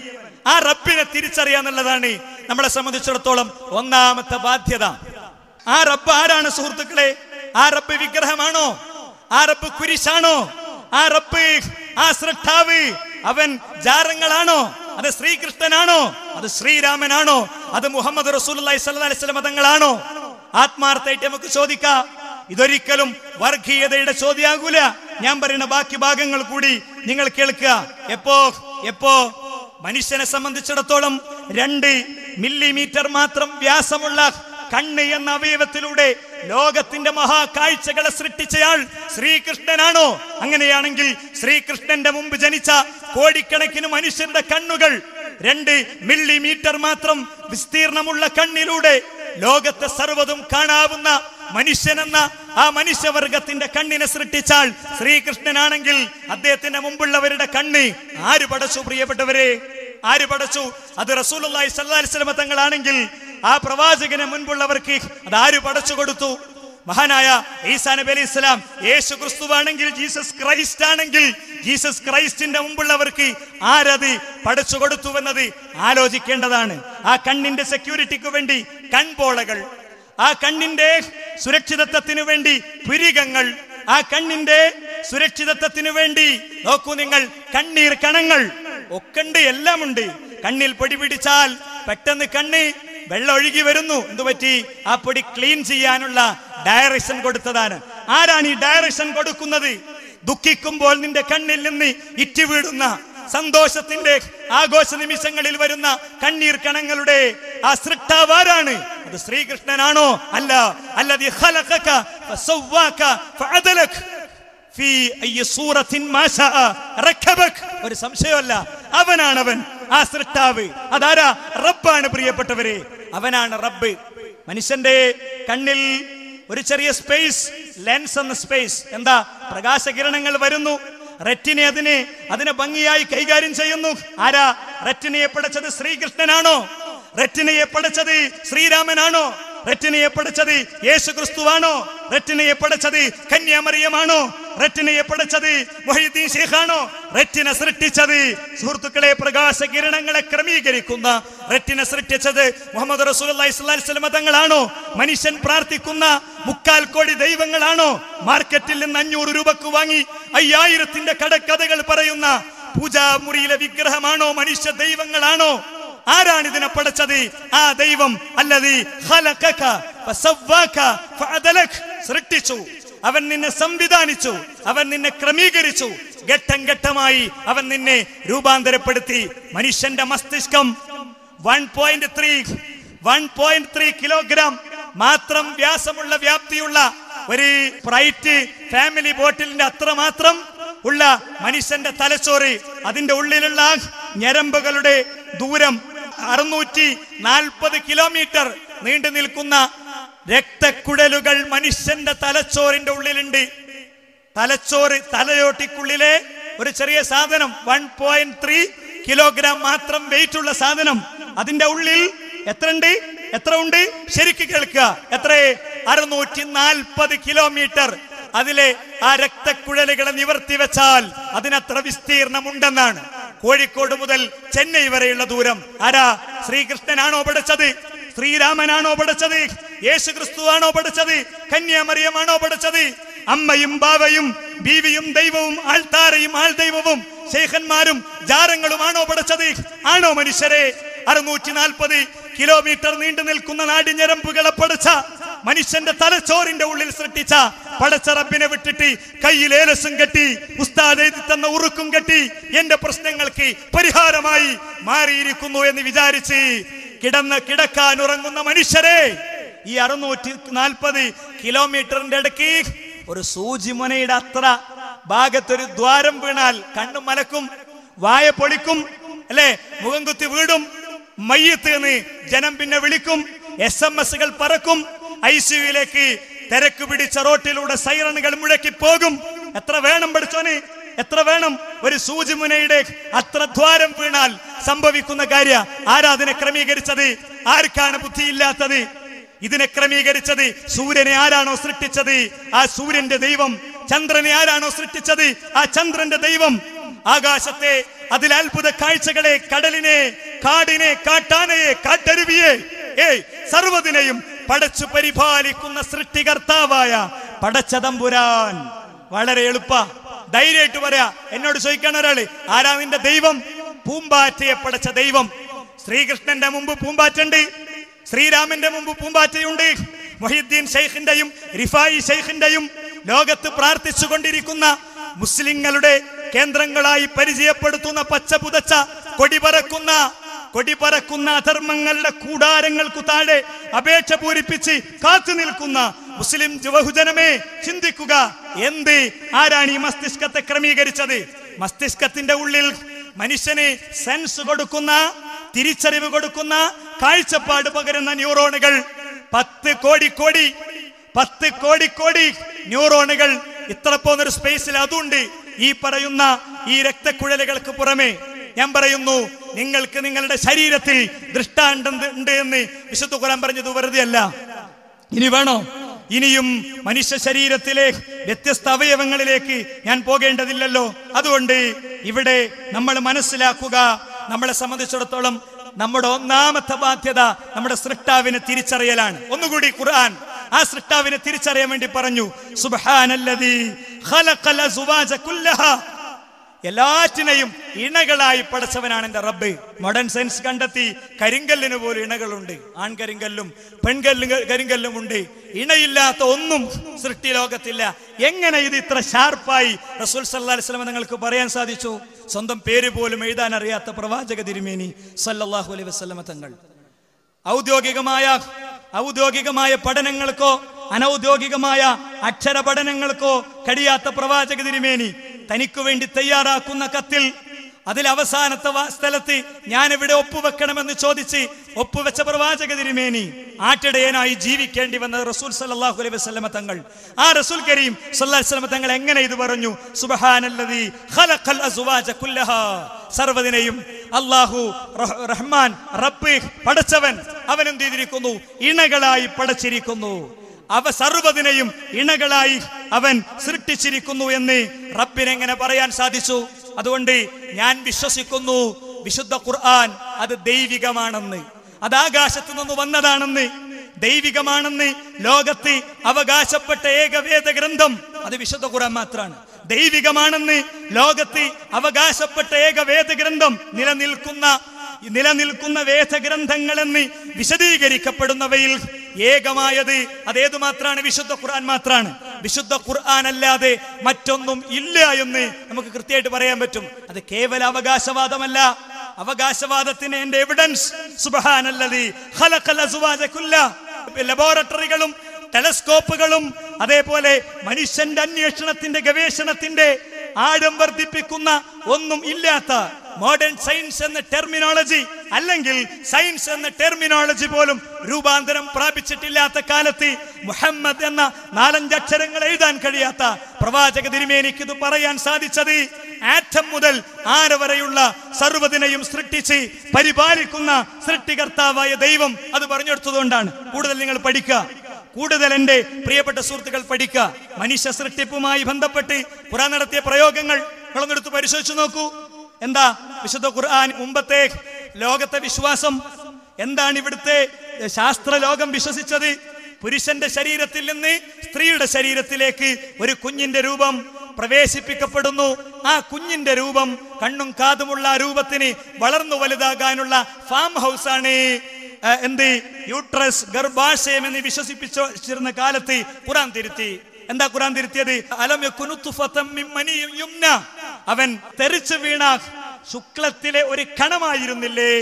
ആ റബ്ബിനെ തിരിച്ചറിയാന്നുള്ളതാണ് നമ്മളെ സംബന്ധിച്ചിടത്തോളം ഒന്നാമത്തെ ബാധ്യത. ആ റബ്ബ് ആരാണ് സുഹൃത്തുക്കളെ? ആ റബ്ബ് വിഗ്രഹമാണോ? ആ റബ്ബ് കുരിശാണോ? ആ റബ്ബ്, ആ സൃഷ്ടാവ് അവൻ ജാരങ്ങളാണോ? അത് ശ്രീകൃഷ്ണനാണോ? അത് ശ്രീരാമനാണോ? അത് മുഹമ്മദ് റസൂലുള്ളാഹി സ്വല്ലല്ലാഹി അലൈഹി വസല്ലം തങ്ങളാണോ? ആത്മാർത്ഥമായിട്ട് നമുക്ക് ചോദിക്കാം. ഇതൊരിക്കലും വർഗീയതയുടെ ചോദ്യമാകൂല. ഞാൻ പറയുന്ന ബാക്കി ഭാഗങ്ങൾ കൂടി നിങ്ങൾ കേൾക്കുക. എപ്പോ മനുഷ്യനെ സംബന്ധിച്ചിടത്തോളം 2 മില്ലിമീറ്റർ മാത്രം വ്യാസമുള്ള കണ്ണ് എന്ന അവയവത്തിലൂടെ ലോകത്തിന്റെ മഹാകാഴ്ചകളെ സൃഷ്ടിച്ചയാൾ ശ്രീകൃഷ്ണനാണോ? അങ്ങനെയാണെങ്കിൽ ശ്രീകൃഷ്ണന്റെ മുമ്പ് ജനിച്ച കോടിക്കണക്കിന് മനുഷ്യരുടെ കണ്ണുകൾ 2 മില്ലിമീറ്റർ മാത്രം വിസ്തീർണമുള്ള കണ്ണിലൂടെ ലോകത്തെ സർവ്വതും കാണാവുന്ന മനുഷ്യനെന്ന ആ മനുഷ്യവർഗത്തിന്റെ കണ്ണിനെ സൃഷ്ടിച്ചാൽ ശ്രീകൃഷ്ണനാണെങ്കിൽ അദ്ദേഹത്തിന്റെ മുമ്പുള്ളവരുടെ കണ്ണ് ആര് പടച്ചു? പ്രിയപ്പെട്ടവരെ, ആര് പടച്ചു? അത് റസൂലുള്ളാഹി സ്വല്ലല്ലാഹി അലൈഹി വസല്ലം തങ്ങളാണെങ്കിൽ ആ പ്രവാചകന് മുൻപുള്ളവർക്ക് അത് ആര് പടച്ചു കൊടുത്തു? മഹാനായ ഈസാ നബി അലൈഹി സ്വലാം, യേശു ക്രിസ്തുവാണെങ്കിൽ, ജീസസ് ക്രൈസ്റ്റ് ആണെങ്കിൽ, ജീസസ് ക്രൈസ്റ്റിന്റെ മുമ്പുള്ളവർക്ക് ആരത് പടച്ചു കൊടുത്തുവെന്നത് ആലോചിക്കേണ്ടതാണ്. ആ കണ്ണിന്റെ സെക്യൂരിറ്റിക്ക് വേണ്ടി കൺപോളകൾ, ആ കണ്ണിന്റെ സുരക്ഷിതത്വത്തിന് വേണ്ടി പുരികങ്ങൾ, ആ കണ്ണിന്റെ സുരക്ഷിതത്വത്തിന് വേണ്ടി നോക്കൂ നിങ്ങൾ, കണ്ണീർ കണങ്ങൾ ഒക്കെ ഉണ്ട്, എല്ലാം ഉണ്ട്. കണ്ണിൽ പൊടി പിടിച്ചാൽ പെട്ടെന്ന് കണ്ണ് വെള്ളം ഒഴുകി വരുന്നു. എന്തുപറ്റി? ആ പൊടി ക്ലീൻ ചെയ്യാനുള്ള ഡയറക്ഷൻ കൊടുത്തതാണ്. ആരാണ് ഈ ഡയറക്ഷൻ കൊടുക്കുന്നത്? ദുഃഖിക്കുമ്പോൾ നിന്റെ കണ്ണിൽ നിന്ന് ഇറ്റി വീഴുന്ന, സന്തോഷത്തിന്റെ ആഘോഷ നിമിഷങ്ങളിൽ വരുന്ന കണ്ണീർ കണങ്ങളുടെ ആ സൃഷ്ടാവാരാണ്? അത് ശ്രീകൃഷ്ണനാണോ? അല്ല. അല്ലദീ ഖലഖക ഫസവ്വാക ഫഅദലക ഫീ അയ്യി സൂറത്തിൻ മാ ശഅ റക്കബക. ഒരു സംശയമല്ല, അവനാണവൻ, ആ സൃഷ്ടാവ്. അതാരാ? റബ്ബാണ് പ്രിയപ്പെട്ടവരെ, അവനാണ് റബ്ബ്. മനുഷ്യന്റെ കണ്ണിൽ ഒരു ചെറിയ സ്പേസ്, ലെൻസ് എന്ന സ്പേസ്. എന്താ? പ്രകാശകിരണങ്ങൾ വരുന്നു, റെറ്റിനെ അതിനെ ഭംഗിയായി കൈകാര്യം ചെയ്യുന്നു. ആരാ? റെറ്റിനയെ പടച്ചത് ശ്രീകൃഷ്ണനാണോ? റെറ്റിനയെ പടച്ചത് ശ്രീരാമനാണോ? റെറ്റിനയെ പടച്ചത് യേശു ക്രിസ്തുവാണോ? റെറ്റിനയെ പടച്ചത് കന്യാമറിയമാണോ? റെറ്റിനയെ പടച്ചത് മുഹയ്യിദ്ദീൻ ശൈഖാണോ? റെറ്റിന സൃഷ്ടിച്ചത് സുഹൃത്തുക്കളെ പ്രകാശകിരണങ്ങളെ ക്രമീകരിക്കുന്ന റെറ്റിന സൃഷ്ടിച്ചത് മുഹമ്മദ് റസൂലുള്ളാഹി സ്വല്ലല്ലാഹി അലൈഹി വസല്ലം തങ്ങളാണോ? മനുഷ്യൻ പ്രാർത്ഥിക്കുന്ന 3/4 കോടി ദൈവങ്ങളാണോ? മാർക്കറ്റിൽ നിന്ന് 500 രൂപക്ക് വാങ്ങി 5000ന്റെ കടക്കഥകൾ പറയുന്ന പൂജാമുറിയിലെ വിഗ്രഹമാണോ? മനുഷ്യ ദൈവങ്ങളാണോ? ആരാണ് ഇതിനെ പടച്ചത്? ആ ദൈവം. അല്ലദീ ഖലഖക ഫസവ്വാക ഫഅദലക. സൃഷ്ടിച്ചു, അവൻ നിന്നെ സംവിധാനിച്ചു, അവൻ നിന്നെ ക്രമീകരിച്ചു, ഘട്ടം ഘട്ടമായി അവൻ നിന്നെ രൂപാന്തരപ്പെടുത്തി. മനുഷ്യന്റെ മസ്തിഷ്കം 1.3 കിലോഗ്രാം മാത്രം വ്യാസമുള്ള വ്യാപ്തിയുള്ള ഒരു പ്രൈറ്റ് ഫാമിലി ബോട്ടിലിന്റെ അത്രമാത്രം ഉള്ള മനുഷ്യന്റെ തലച്ചോറ്, അതിന്റെ ഉള്ളിലുള്ള ഞരമ്പുകളുടെ ദൂരം 640 കിലോമീറ്റർ നീണ്ടു നിൽക്കുന്ന രക്തക്കുഴലുകൾ മനുഷ്യന്റെ തലച്ചോറിന്റെ ഉള്ളിലുണ്ട്. തലയോട്ടിക്കുള്ളിലെ ഒരു ചെറിയ സാധനം, 1.3 കിലോഗ്രാം മാത്രം വെയിറ്റ് ഉള്ള സാധനം, അതിന്റെ ഉള്ളിൽ എത്ര ഉണ്ട് ശരിക്ക് കേൾക്കുക, എത്ര? 640 കിലോമീറ്റർ. അതിലെ ആ രക്തക്കുഴലുകളെ നിവർത്തി വെച്ചാൽ അതിനത്ര വിസ്തീർണമുണ്ടെന്നാണ്. കോഴിക്കോട് മുതൽ ചെന്നൈ വരെയുള്ള ദൂരം ആരാ? ശ്രീകൃഷ്ണനാണോ പഠിച്ചത്? ശ്രീരാമനാണോ പഠിച്ചത്? യേശു ക്രിസ്തുവാണോ പഠിച്ചത്? കന്യാമറിയമാണോ പഠിച്ചത്? അമ്മയും ബാവയും ബീവിയും ദൈവവും ആൾത്താരയും ആൾദൈവവും ശൈഖന്മാരും ജാരങ്ങളുമാണോ പഠിച്ചത്? ആണോ മനുഷ്യരെ? 640 കിലോമീറ്റർ നീണ്ടു നിൽക്കുന്ന നാടിഞ്ഞരമ്പുകളെ പഠിച്ച മനുഷ്യന്റെ തലച്ചോറിന്റെ ഉള്ളിൽ സൃഷ്ടിച്ച പടച്ച റബ്ബിനെ വിട്ടിട്ട് കയ്യിൽ ഏലസും കെട്ടി ഉസ്താദ് എഴുതി തന്ന ഉറുക്കും കെട്ടി എന്റെ പ്രശ്നങ്ങൾക്ക് പരിഹാരമായി മാറിയിരിക്കുന്നു എന്ന് വിചാരിച്ച് കിടക്കാൻ ഉറങ്ങുന്ന മനുഷ്യരെ, ഈ 640 കിലോമീറ്ററിന്റെ ഇടയ്ക്ക് ഒരു സൂചിമുനയുടെ അത്ര ഭാഗത്തൊരു ദ്വാരം വീണാൽ കണ്ണും മലക്കും, വായ പൊളിക്കും, അല്ലെ? മുഖം കുത്തി വീടും, മയ്യത്ത് എന്ന് ജനം പിന്നെ വിളിക്കും, SMS പറക്കും, ICUവിലേക്ക് തിരക്ക് പിടിച്ച റോട്ടിലൂടെ സൈറണുകൾ മുഴക്കി പോകും. എത്ര വേണം പഠിച്ചോന്? എത്ര വേണം? ഒരു സൂചിമുനയുടെ അത്ര ദ്വാരം വീണാൽ സംഭവിക്കുന്ന കാര്യ. ആരാധന ക്രമീകരിച്ചത്? ആർക്കാണ് ബുദ്ധിയില്ലാത്തത്? ഇതിനെ ക്രമീകരിച്ചത് സൂര്യനെ ആരാണോ സൃഷ്ടിച്ചത് ആ സൂര്യന്റെ ദൈവം, ചന്ദ്രനെ ആരാണോ സൃഷ്ടിച്ചത് ആ ചന്ദ്രന്റെ ദൈവം, ആകാശത്തെ അതിൽ അത്ഭുത കാഴ്ചകളെ, കടലിനെ, കാടിനെ, കാട്ടാനയെ, കാട്ടരുവിയെ, സർവ്വതിനെയും പടച്ചു പരിപാലിക്കുന്ന സൃഷ്ടികർത്താവായ പടച്ച തമ്പുരാൻ. വളരെ എളുപ്പ, ധൈര്യമായിട്ട് പറയാ. എന്നോട് ചോദിക്കാൻ ഒരാള്, ആരാ നിന്റെ ദൈവം? പൂമ്പാറ്റയെ പടച്ച ദൈവം. ശ്രീകൃഷ്ണന്റെ മുമ്പ് പൂമ്പാറ്റുണ്ട്, ശ്രീരാമന്റെ മുമ്പ് പൂമ്പാറ്റയുണ്ട്. മുഹീദ്ദീൻ ശൈഖിന്റെയും റിഫായി ശൈഖിന്റെയും ലോകത്ത് പ്രാർത്ഥിച്ചു കൊണ്ടിരിക്കുന്ന മുസ്ലിങ്ങളുടെ കേന്ദ്രങ്ങളായി പരിചയപ്പെടുത്തുന്ന പച്ച പുതച്ച കൊടിപറക്കുന്ന അധർമ്മങ്ങളുടെ കൂടാരങ്ങൾക്കു താഴെ അപേക്ഷ പൂരിപ്പിച്ച് കാത്തു നിൽക്കുന്ന മുസ്ലിം ബഹുജനമേ, ചിന്തിക്കുക. ആരാണ് ഈ മസ്തിഷ്കത്തെ ക്രമീകരിച്ചത്? മസ്തിഷ്കത്തിന്റെ ഉള്ളിൽ മനുഷ്യന് സെൻസ് കൊടുക്കുന്ന, തിരിച്ചറിവ് കൊടുക്കുന്ന, കാഴ്ചപ്പാട് പകരുന്ന ന്യൂറോണുകൾ 10 കോടി ന്യൂറോണുകൾ ഇത്ര പോന്നൊരു സ്പേസിൽ അതുണ്ട്. ഈ പറയുന്ന ഈ രക്തക്കുഴലുകൾക്ക് പുറമെ ഞാൻ പറയുന്നു, നിങ്ങൾക്ക് നിങ്ങളുടെ ശരീരത്തിൽ ദൃഷ്ടാന്തം ഉണ്ട് എന്ന് വിശുദ്ധ ഖുർആൻ പറഞ്ഞത് വെറുതെ അല്ല. ഇനി വേണോ? ഇനിയും മനുഷ്യ ശരീരത്തിലെ വ്യത്യസ്ത അവയവങ്ങളിലേക്ക് ഞാൻ പോകേണ്ടതില്ലല്ലോ. അതുകൊണ്ട് ഇവിടെ നമ്മൾ മനസ്സിലാക്കുക, നമ്മളെ സംബന്ധിച്ചിടത്തോളം നമ്മുടെ ഒന്നാമത്തെ ബാധ്യത നമ്മുടെ സൃഷ്ടാവിനെ തിരിച്ചറിയലാണ്. ഒന്നുകൂടി ഖുർആൻ ആ സൃഷ്ടാവിനെ തിരിച്ചറിയാൻ വേണ്ടി പറഞ്ഞു, സുബ്ഹാനല്ലദീ ഖലഖൽ അസ്വാജ കുല്ലഹാ, എല്ലാറ്റിനെയും ഇണകളായി പടച്ചവനാണ് എന്റെ റബ്ബ്. മോഡേൺ സയൻസ് കണ്ടെത്തി കരിങ്കല്ലിന് പോലും ഇണകളുണ്ട്. ആൺകരിങ്കല്ലും കരിങ്കല്ലും ഉണ്ട്. ഇണയില്ലാത്ത ഒന്നും സൃഷ്ടി ലോകത്തില്ല. എങ്ങനെ ഇത് ഇത്ര ഷാർപ്പായി റസൂൽ സല്ലല്ലാഹു അലൈഹി വസല്ലം നിങ്ങൾക്ക് പറയാൻ സാധിച്ചു? സ്വന്തം പേര് പോലും എഴുതാൻ അറിയാത്ത പ്രവാചക തിരുമേനി സല്ലല്ലാഹു അലൈഹി വസല്ലം തങ്ങൾ ഔദ്യോഗികമായ പഠനങ്ങൾക്കോ അനൗദ്യോഗികമായ അക്ഷര പഠനങ്ങൾക്കോ കഴിയാത്ത പ്രവാചക തിരുമേനി തനിക്കു വേണ്ടി തയ്യാറാക്കുന്ന കത്തിൽ അതിൽ അവസാനത്തെ സ്ഥലത്ത് ഞാൻ എവിടെ ഒപ്പുവെക്കണമെന്ന് ചോദിച്ച് ഒപ്പുവെച്ച പ്രവാചക തിരുമേനി ആട്ടിടയനായി ജീവിക്കേണ്ടി വന്ന റസൂൽ സല്ലല്ലാഹു അലൈഹി വസല്ലം തങ്ങൾ. ആ റസൂൽ കരീം സല്ലല്ലാഹു അലൈഹി വസല്ലം തങ്ങൾ എങ്ങനെ ഇത് പറഞ്ഞു? സുബ്ഹാനല്ലദീ ഖലഖൽ അസ്വാജ കുല്ലഹാ, സർവ്വതിനെയും അല്ലാഹു റഹ്മാൻ റബ്ബ് പടച്ചവൻ അവൻ എന്ത് ചെയ്തിരിക്കുന്നു? ഇണകളായി പടച്ചിരിക്കുന്നു. അവ സർവ്വതിനെയും ഇണകളായി അവൻ സൃഷ്ടിച്ചിരിക്കുന്നു എന്ന് റബ്ബിനെങ്ങനെ പറയാൻ സാധിച്ചു? അതുകൊണ്ട് ഞാൻ വിശ്വസിക്കുന്നു വിശുദ്ധ ഖുർആൻ അത് ദൈവികമാണെന്ന്, അത് ആകാശത്ത് നിന്ന് വന്നതാണെന്ന്, ദൈവികമാണെന്ന് ലോകത്ത് അവകാശപ്പെട്ട ഏക വേദഗ്രന്ഥം അത് വിശുദ്ധ ഖുർആൻ മാത്രമാണ്. ദൈവികമാണെന്ന് ലോകത്ത് അവകാശപ്പെട്ട ഏക വേദഗ്രന്ഥം നിലനിൽക്കുന്ന വേദഗ്രന്ഥങ്ങളെന്ന് വിശദീകരിക്കപ്പെടുന്നവയിൽ ഏകമായത് അതേതു മാത്രാണ്? വിശുദ്ധ ഖുർആൻ മാത്രാണ്. വിശുദ്ധ ഖുർആൻ അല്ലാതെ മറ്റൊന്നും ഇല്ല എന്ന് നമുക്ക് കൃത്യമായിട്ട് പറയാൻ പറ്റും. അത് കേവല അവകാശവാദമല്ല. അവകാശവാദത്തിന് എന്റെ എവിഡൻസ് സുബ്ഹാനല്ലദീ ഖലഖൽ അസ്വാജ കുല്ല. ലബോറട്ടറികളും ടെലസ്കോപ്പുകളും അതേപോലെ മനുഷ്യന്റെ അന്വേഷണത്തിന്റെ ഗവേഷണത്തിന്റെ ആഴം വർദ്ധിപ്പിക്കുന്ന ഒന്നും ഇല്ലാത്ത മോഡേൺ സയൻസ് എന്ന ടെർമിനോളജി അല്ലെങ്കിൽ സയൻസ് എന്ന ടെർമിനോളജി പോലും രൂപാന്തരം പ്രാപിച്ചിട്ടില്ലാത്ത കാലത്ത് മുഹമ്മദ് എന്ന 4-5 അക്ഷരങ്ങൾ എഴുതാൻ കഴിയാത്ത പ്രവാചക തിരുമേനിക്ക് ഇത് പറയാൻ സാധിച്ചത് ആറ്റം മുതൽ ആര വരെയുള്ള സർവ്വതിനെയും സൃഷ്ടിച്ച് പരിപാലിക്കുന്ന സൃഷ്ടികർത്താവായ ദൈവം അത് പറഞ്ഞെടുത്തതുകൊണ്ടാണ്. കൂടുതൽ നിങ്ങൾ പഠിക്കുക, കൂടുതൽ എന്റെ പ്രിയപ്പെട്ട സുഹൃത്തുക്കൾ പഠിക്കുക. മനുഷ്യ സൃഷ്ടിപ്പുമായി ബന്ധപ്പെട്ട് ഖുർആൻ നടത്തിയ പ്രയോഗങ്ങൾ നിങ്ങളൊന്നെടുത്ത് പരിശോധിച്ചു നോക്കൂ. എന്താ വിശുദ്ധ ഖുർആൻ മുമ്പത്തെ ലോകത്തെ വിശ്വാസം എന്താണ്? ഇവിടുത്തെ ശാസ്ത്ര ലോകം വിശ്വസിച്ചത് പുരുഷന്റെ ശരീരത്തിൽ നിന്ന് സ്ത്രീയുടെ ശരീരത്തിലേക്ക് ഒരു കുഞ്ഞിന്റെ രൂപം പ്രവേശിപ്പിക്കപ്പെടുന്നു. ആ കുഞ്ഞിന്റെ രൂപം കണ്ണും കാതുമുള്ള ആ രൂപത്തിന് വളർന്നു വലുതാകാനുള്ള ഫാം ഹൗസ് ആണ് എന്ത് യൂട്രസ്, ഗർഭാശയം എന്ന് വിശ്വസിപ്പിച്ചിരുന്ന കാലത്ത് ഖുർആൻ തിരുത്തി. എന്താ ഖുർആൻ തിരുത്തിയത്? അലം യകുനു തുഫതം മിൻ മനിയ്യിൻ യുംന, അവൻ തെറിച്ചു വീണ ശുക്ലത്തിലെ ഒരു കണമായിരുന്നില്ലേ,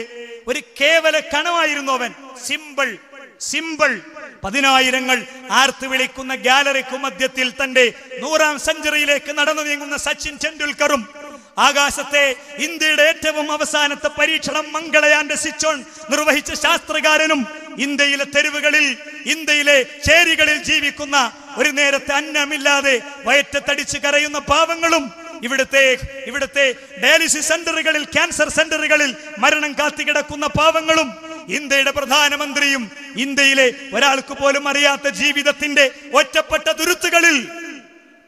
ഒരു കേവല കണമായിരുന്നു അവൻ. Simple simple. 10,000ങ്ങൾ ആർത്ത് വിളിക്കുന്ന ഗാലറിക്കു മധ്യത്തിൽ തന്റെ 100ാം സെഞ്ചുറിയിലേക്ക് നടന്നു നീങ്ങുന്ന സച്ചിൻ ടെണ്ടുൽക്കറും ആകാശത്തെ ഇന്ത്യയുടെ ഏറ്റവും അവസാനത്തെ പരീക്ഷണം മംഗളയാന്റെ സിച്ചോൺ നിർവഹിച്ച ശാസ്ത്രകാരനും ഇന്ത്യയിലെ തെരുവുകളിൽ, ഇന്ത്യയിലെ ചേരികളിൽ ജീവിക്കുന്ന ഒരു നേരത്തെ അന്നമില്ലാതെ വയറ്റത്തടിച്ച് കരയുന്ന പാവങ്ങളും ഇവിടുത്തെ ഡയാലിസിസ് സെന്ററുകളിൽ, ക്യാൻസർ സെന്ററുകളിൽ മരണം കാത്തികിടക്കുന്ന പാവങ്ങളും ഇന്ത്യയുടെ പ്രധാനമന്ത്രിയും ഇന്ത്യയിലെ ഒരാൾക്ക് പോലും അറിയാത്ത ജീവിതത്തിന്റെ ഒറ്റപ്പെട്ട തുരുത്തുകളിൽ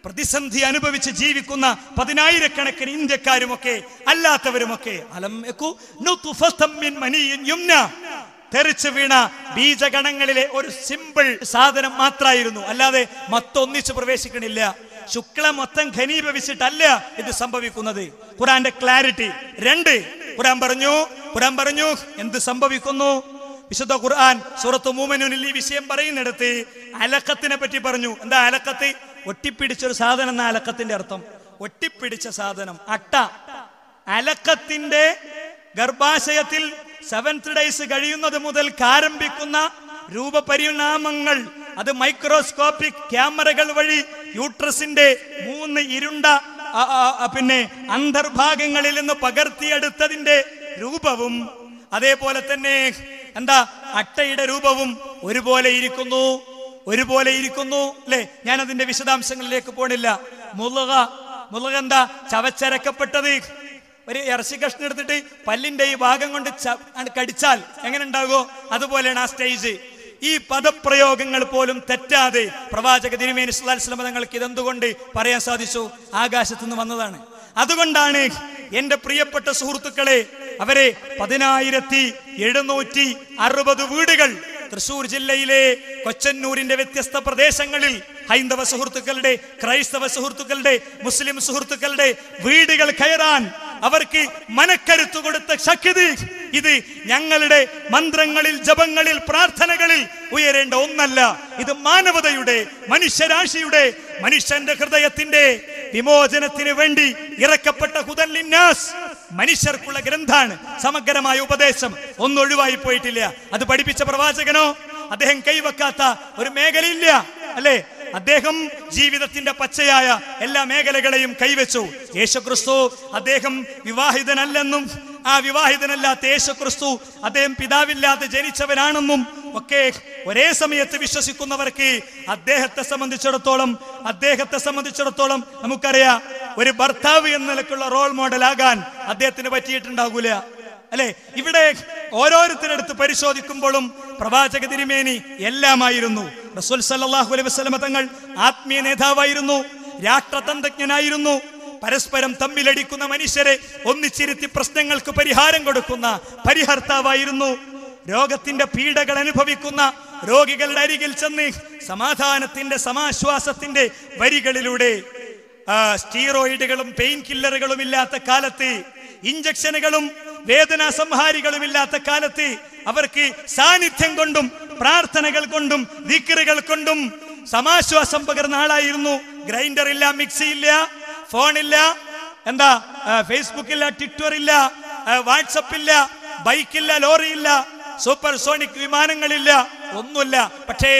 പ്രതിസന്ധി അനുഭവിച്ച് ജീവിക്കുന്ന 10,000കണക്കിന് ഇന്ത്യക്കാരുമൊക്കെ അല്ലാത്തവരുമൊക്കെ അലം യകുനു തുഫതം മിൻ മനിയ്യിൻ യുംന, തെറിച്ചു വീണ ബീജഗണങ്ങളിലെ ഒരു സിമ്പിൾ സാധനം മാത്രമായിരുന്നു. അല്ലാതെ മൊത്തൊന്നിച്ച് പ്രവേശിക്കണില്ല. ശുക്ലം മൊത്തം ഘനീഭവിച്ചിട്ടല്ല ഇത് സംഭവിക്കുന്നത്. ഖുർആന്റെ ക്ലാരിറ്റി 2. ഖുർആൻ പറഞ്ഞു എന്ത് സംഭവിക്കുന്നു. വിശുദ്ധ ഖുർആൻ സൂറത്ത് മൂമിനൂനിൽ ഈ വിഷയം പറയുന്നിടത്ത് അലക്കത്തിനെ പറ്റി പറഞ്ഞു. എന്താ അലക്കത്ത്? ഒട്ടിപ്പിടിച്ചൊരു സാധനം എന്ന അലക്കത്തിന്റെ അർത്ഥം. ഒട്ടിപ്പിടിച്ച സാധനം, അട്ട. അലക്കത്തിന്റെ ഗർഭാശയത്തിൽ 7th ഡേയ്സ് കഴിയുന്നത് മുതൽ ആരംഭിക്കുന്ന രൂപപരിണാമങ്ങൾ അത് മൈക്രോസ്കോപ്പിക് ക്യാമറകൾ വഴി യൂട്രസിന്റെ 3 ഇരുണ്ട അന്തർഭാഗങ്ങളിൽ നിന്ന് പകർത്തിയെടുത്തതിന്റെ രൂപവും അതേപോലെ തന്നെ എന്താ അട്ടയുടെ രൂപവും ഒരുപോലെ ഇരിക്കുന്നു അല്ലെ? ഞാൻ അതിന്റെ വിശദാംശങ്ങളിലേക്ക് പോണില്ല. മുളക എന്താ? ചവച്ചരക്കപ്പെട്ടത്. ഒരു ഇറച്ചി കഷ്ണം എടുത്തിട്ട് പല്ലിന്റെ ഈ ഭാഗം കൊണ്ട് കടിച്ചാൽ എങ്ങനെ ഉണ്ടാകുമോ അതുപോലെയാണ് ആ സ്റ്റേജ്. ഈ പദപ്രയോഗങ്ങൾ പോലും തെറ്റാതെ പ്രവാചക തിരുമേനി സ്വല്ലല്ലാഹു അലൈഹി വസല്ലം തങ്ങൾക്ക് ഇതെന്തുകൊണ്ട് പറയാൻ സാധിച്ചു? ആകാശത്തു നിന്ന് വന്നതാണ്. അതുകൊണ്ടാണ് എന്റെ പ്രിയപ്പെട്ട സുഹൃത്തുക്കളെ, അവരെ 10,760 വീടുകൾ തൃശൂർ ജില്ലയിലെ കൊച്ചന്നൂരിന്റെ വ്യത്യസ്ത പ്രദേശങ്ങളിൽ ഹൈന്ദവ സുഹൃത്തുക്കളുടെ, ക്രൈസ്തവ സുഹൃത്തുക്കളുടെ, മുസ്ലിം സുഹൃത്തുക്കളുടെ വീടുകൾ കയറാൻ അവർക്ക് മനക്കരുത്തു കൊടുത്ത ശക്തി ഇത് ഞങ്ങളുടെ മന്ത്രങ്ങളിൽ, ജപങ്ങളിൽ, പ്രാർത്ഥനകളിൽ ഉയരേണ്ട ഒന്നല്ല. ഇത് മാനവതയുടെ, മനുഷ്യരാശിയുടെ, മനുഷ്യന്റെ ഹൃദയത്തിന്റെ വിമോചനത്തിന് വേണ്ടി ഇറക്കപ്പെട്ട ഹുദൻ ലിന്നാസ്, മനുഷ്യർക്കുള്ള ഗ്രന്ഥാണ്. സമഗ്രമായ ഉപദേശം ഒന്നും ഒഴിവായി പോയിട്ടില്ല. അത് പഠിപ്പിച്ച പ്രവാചകനോ അദ്ദേഹം കൈവെക്കാത്ത ഒരു മേഖലയില്ല, അല്ലേ? അദ്ദേഹം ജീവിതത്തിന്റെ പച്ചയായ എല്ലാ മേഖലകളെയും കൈവച്ചു. യേശുക്രിസ്തു അദ്ദേഹം വിവാഹിതനല്ലെന്നും ആ വിവാഹിതനല്ലാത്ത യേശുക്രിസ്തു അദ്ദേഹം പിതാവില്ലാതെ ജനിച്ചവനാണെന്നും ഒക്കെ ഒരേ സമയത്ത് വിശ്വസിക്കുന്നവർക്ക് അദ്ദേഹത്തെ സംബന്ധിച്ചിടത്തോളം നമുക്കറിയാം, ഒരു ഭർത്താവ് എന്ന നിലക്കുള്ള റോൾ മോഡൽ ആകാൻ അദ്ദേഹത്തിന് പറ്റിയിട്ടുണ്ടാകൂല, അല്ലെ? ഇവിടെ ഓരോരുത്തരെടുത്ത് പരിശോധിക്കുമ്പോഴും പ്രവാചക തിരുമേനി എല്ലാമായിരുന്നു. റസൂൽ സല്ലല്ലാഹു അലൈഹി വസല്ലം തങ്ങൾ ആത്മീയ നേതാവായിരുന്നു, രാഷ്ട്രതന്ത്രജ്ഞനായിരുന്നു, പരസ്പരം തമ്മിലടിക്കുന്ന മനുഷ്യരെ ഒന്നിച്ചിരുത്തി പ്രശ്നങ്ങൾക്ക് പരിഹാരം കൊടുക്കുന്ന പരിഹർത്താവായിരുന്നു. രോഗത്തിന്റെ പീഡകൾ അനുഭവിക്കുന്ന രോഗികളുടെ അരികിൽ ചെന്ന് സമാധാനത്തിന്റെ, സമാശ്വാസത്തിന്റെ വരികളിലൂടെ സ്റ്റീറോയിഡുകളും പെയിൻ കില്ലറുകളും ഇല്ലാത്ത കാലത്ത്, ഇഞ്ചക്ഷനുകളും വേദനാ സംഹാരികളും ഇല്ലാത്ത കാലത്ത് അവർക്ക് സാന്നിധ്യം കൊണ്ടും പ്രാർത്ഥനകൾ കൊണ്ടും ദിക്റുകൾ കൊണ്ടും സമാശ്വാസം പകർന്ന ആളായിരുന്നു. ഗ്രൈൻഡർ ഇല്ല, മിക്സി ഇല്ല, ഫോണില്ല, എന്താ ഫേസ്ബുക്ക് ഇല്ല, ട്വിറ്റർ ഇല്ല, വാട്സപ്പ് ഇല്ല, ബൈക്കില്ല, ലോറി ഇല്ല, സൂപ്പർ സോണിക് വിമാനങ്ങളില്ല, ഒന്നുമില്ല. പക്ഷേ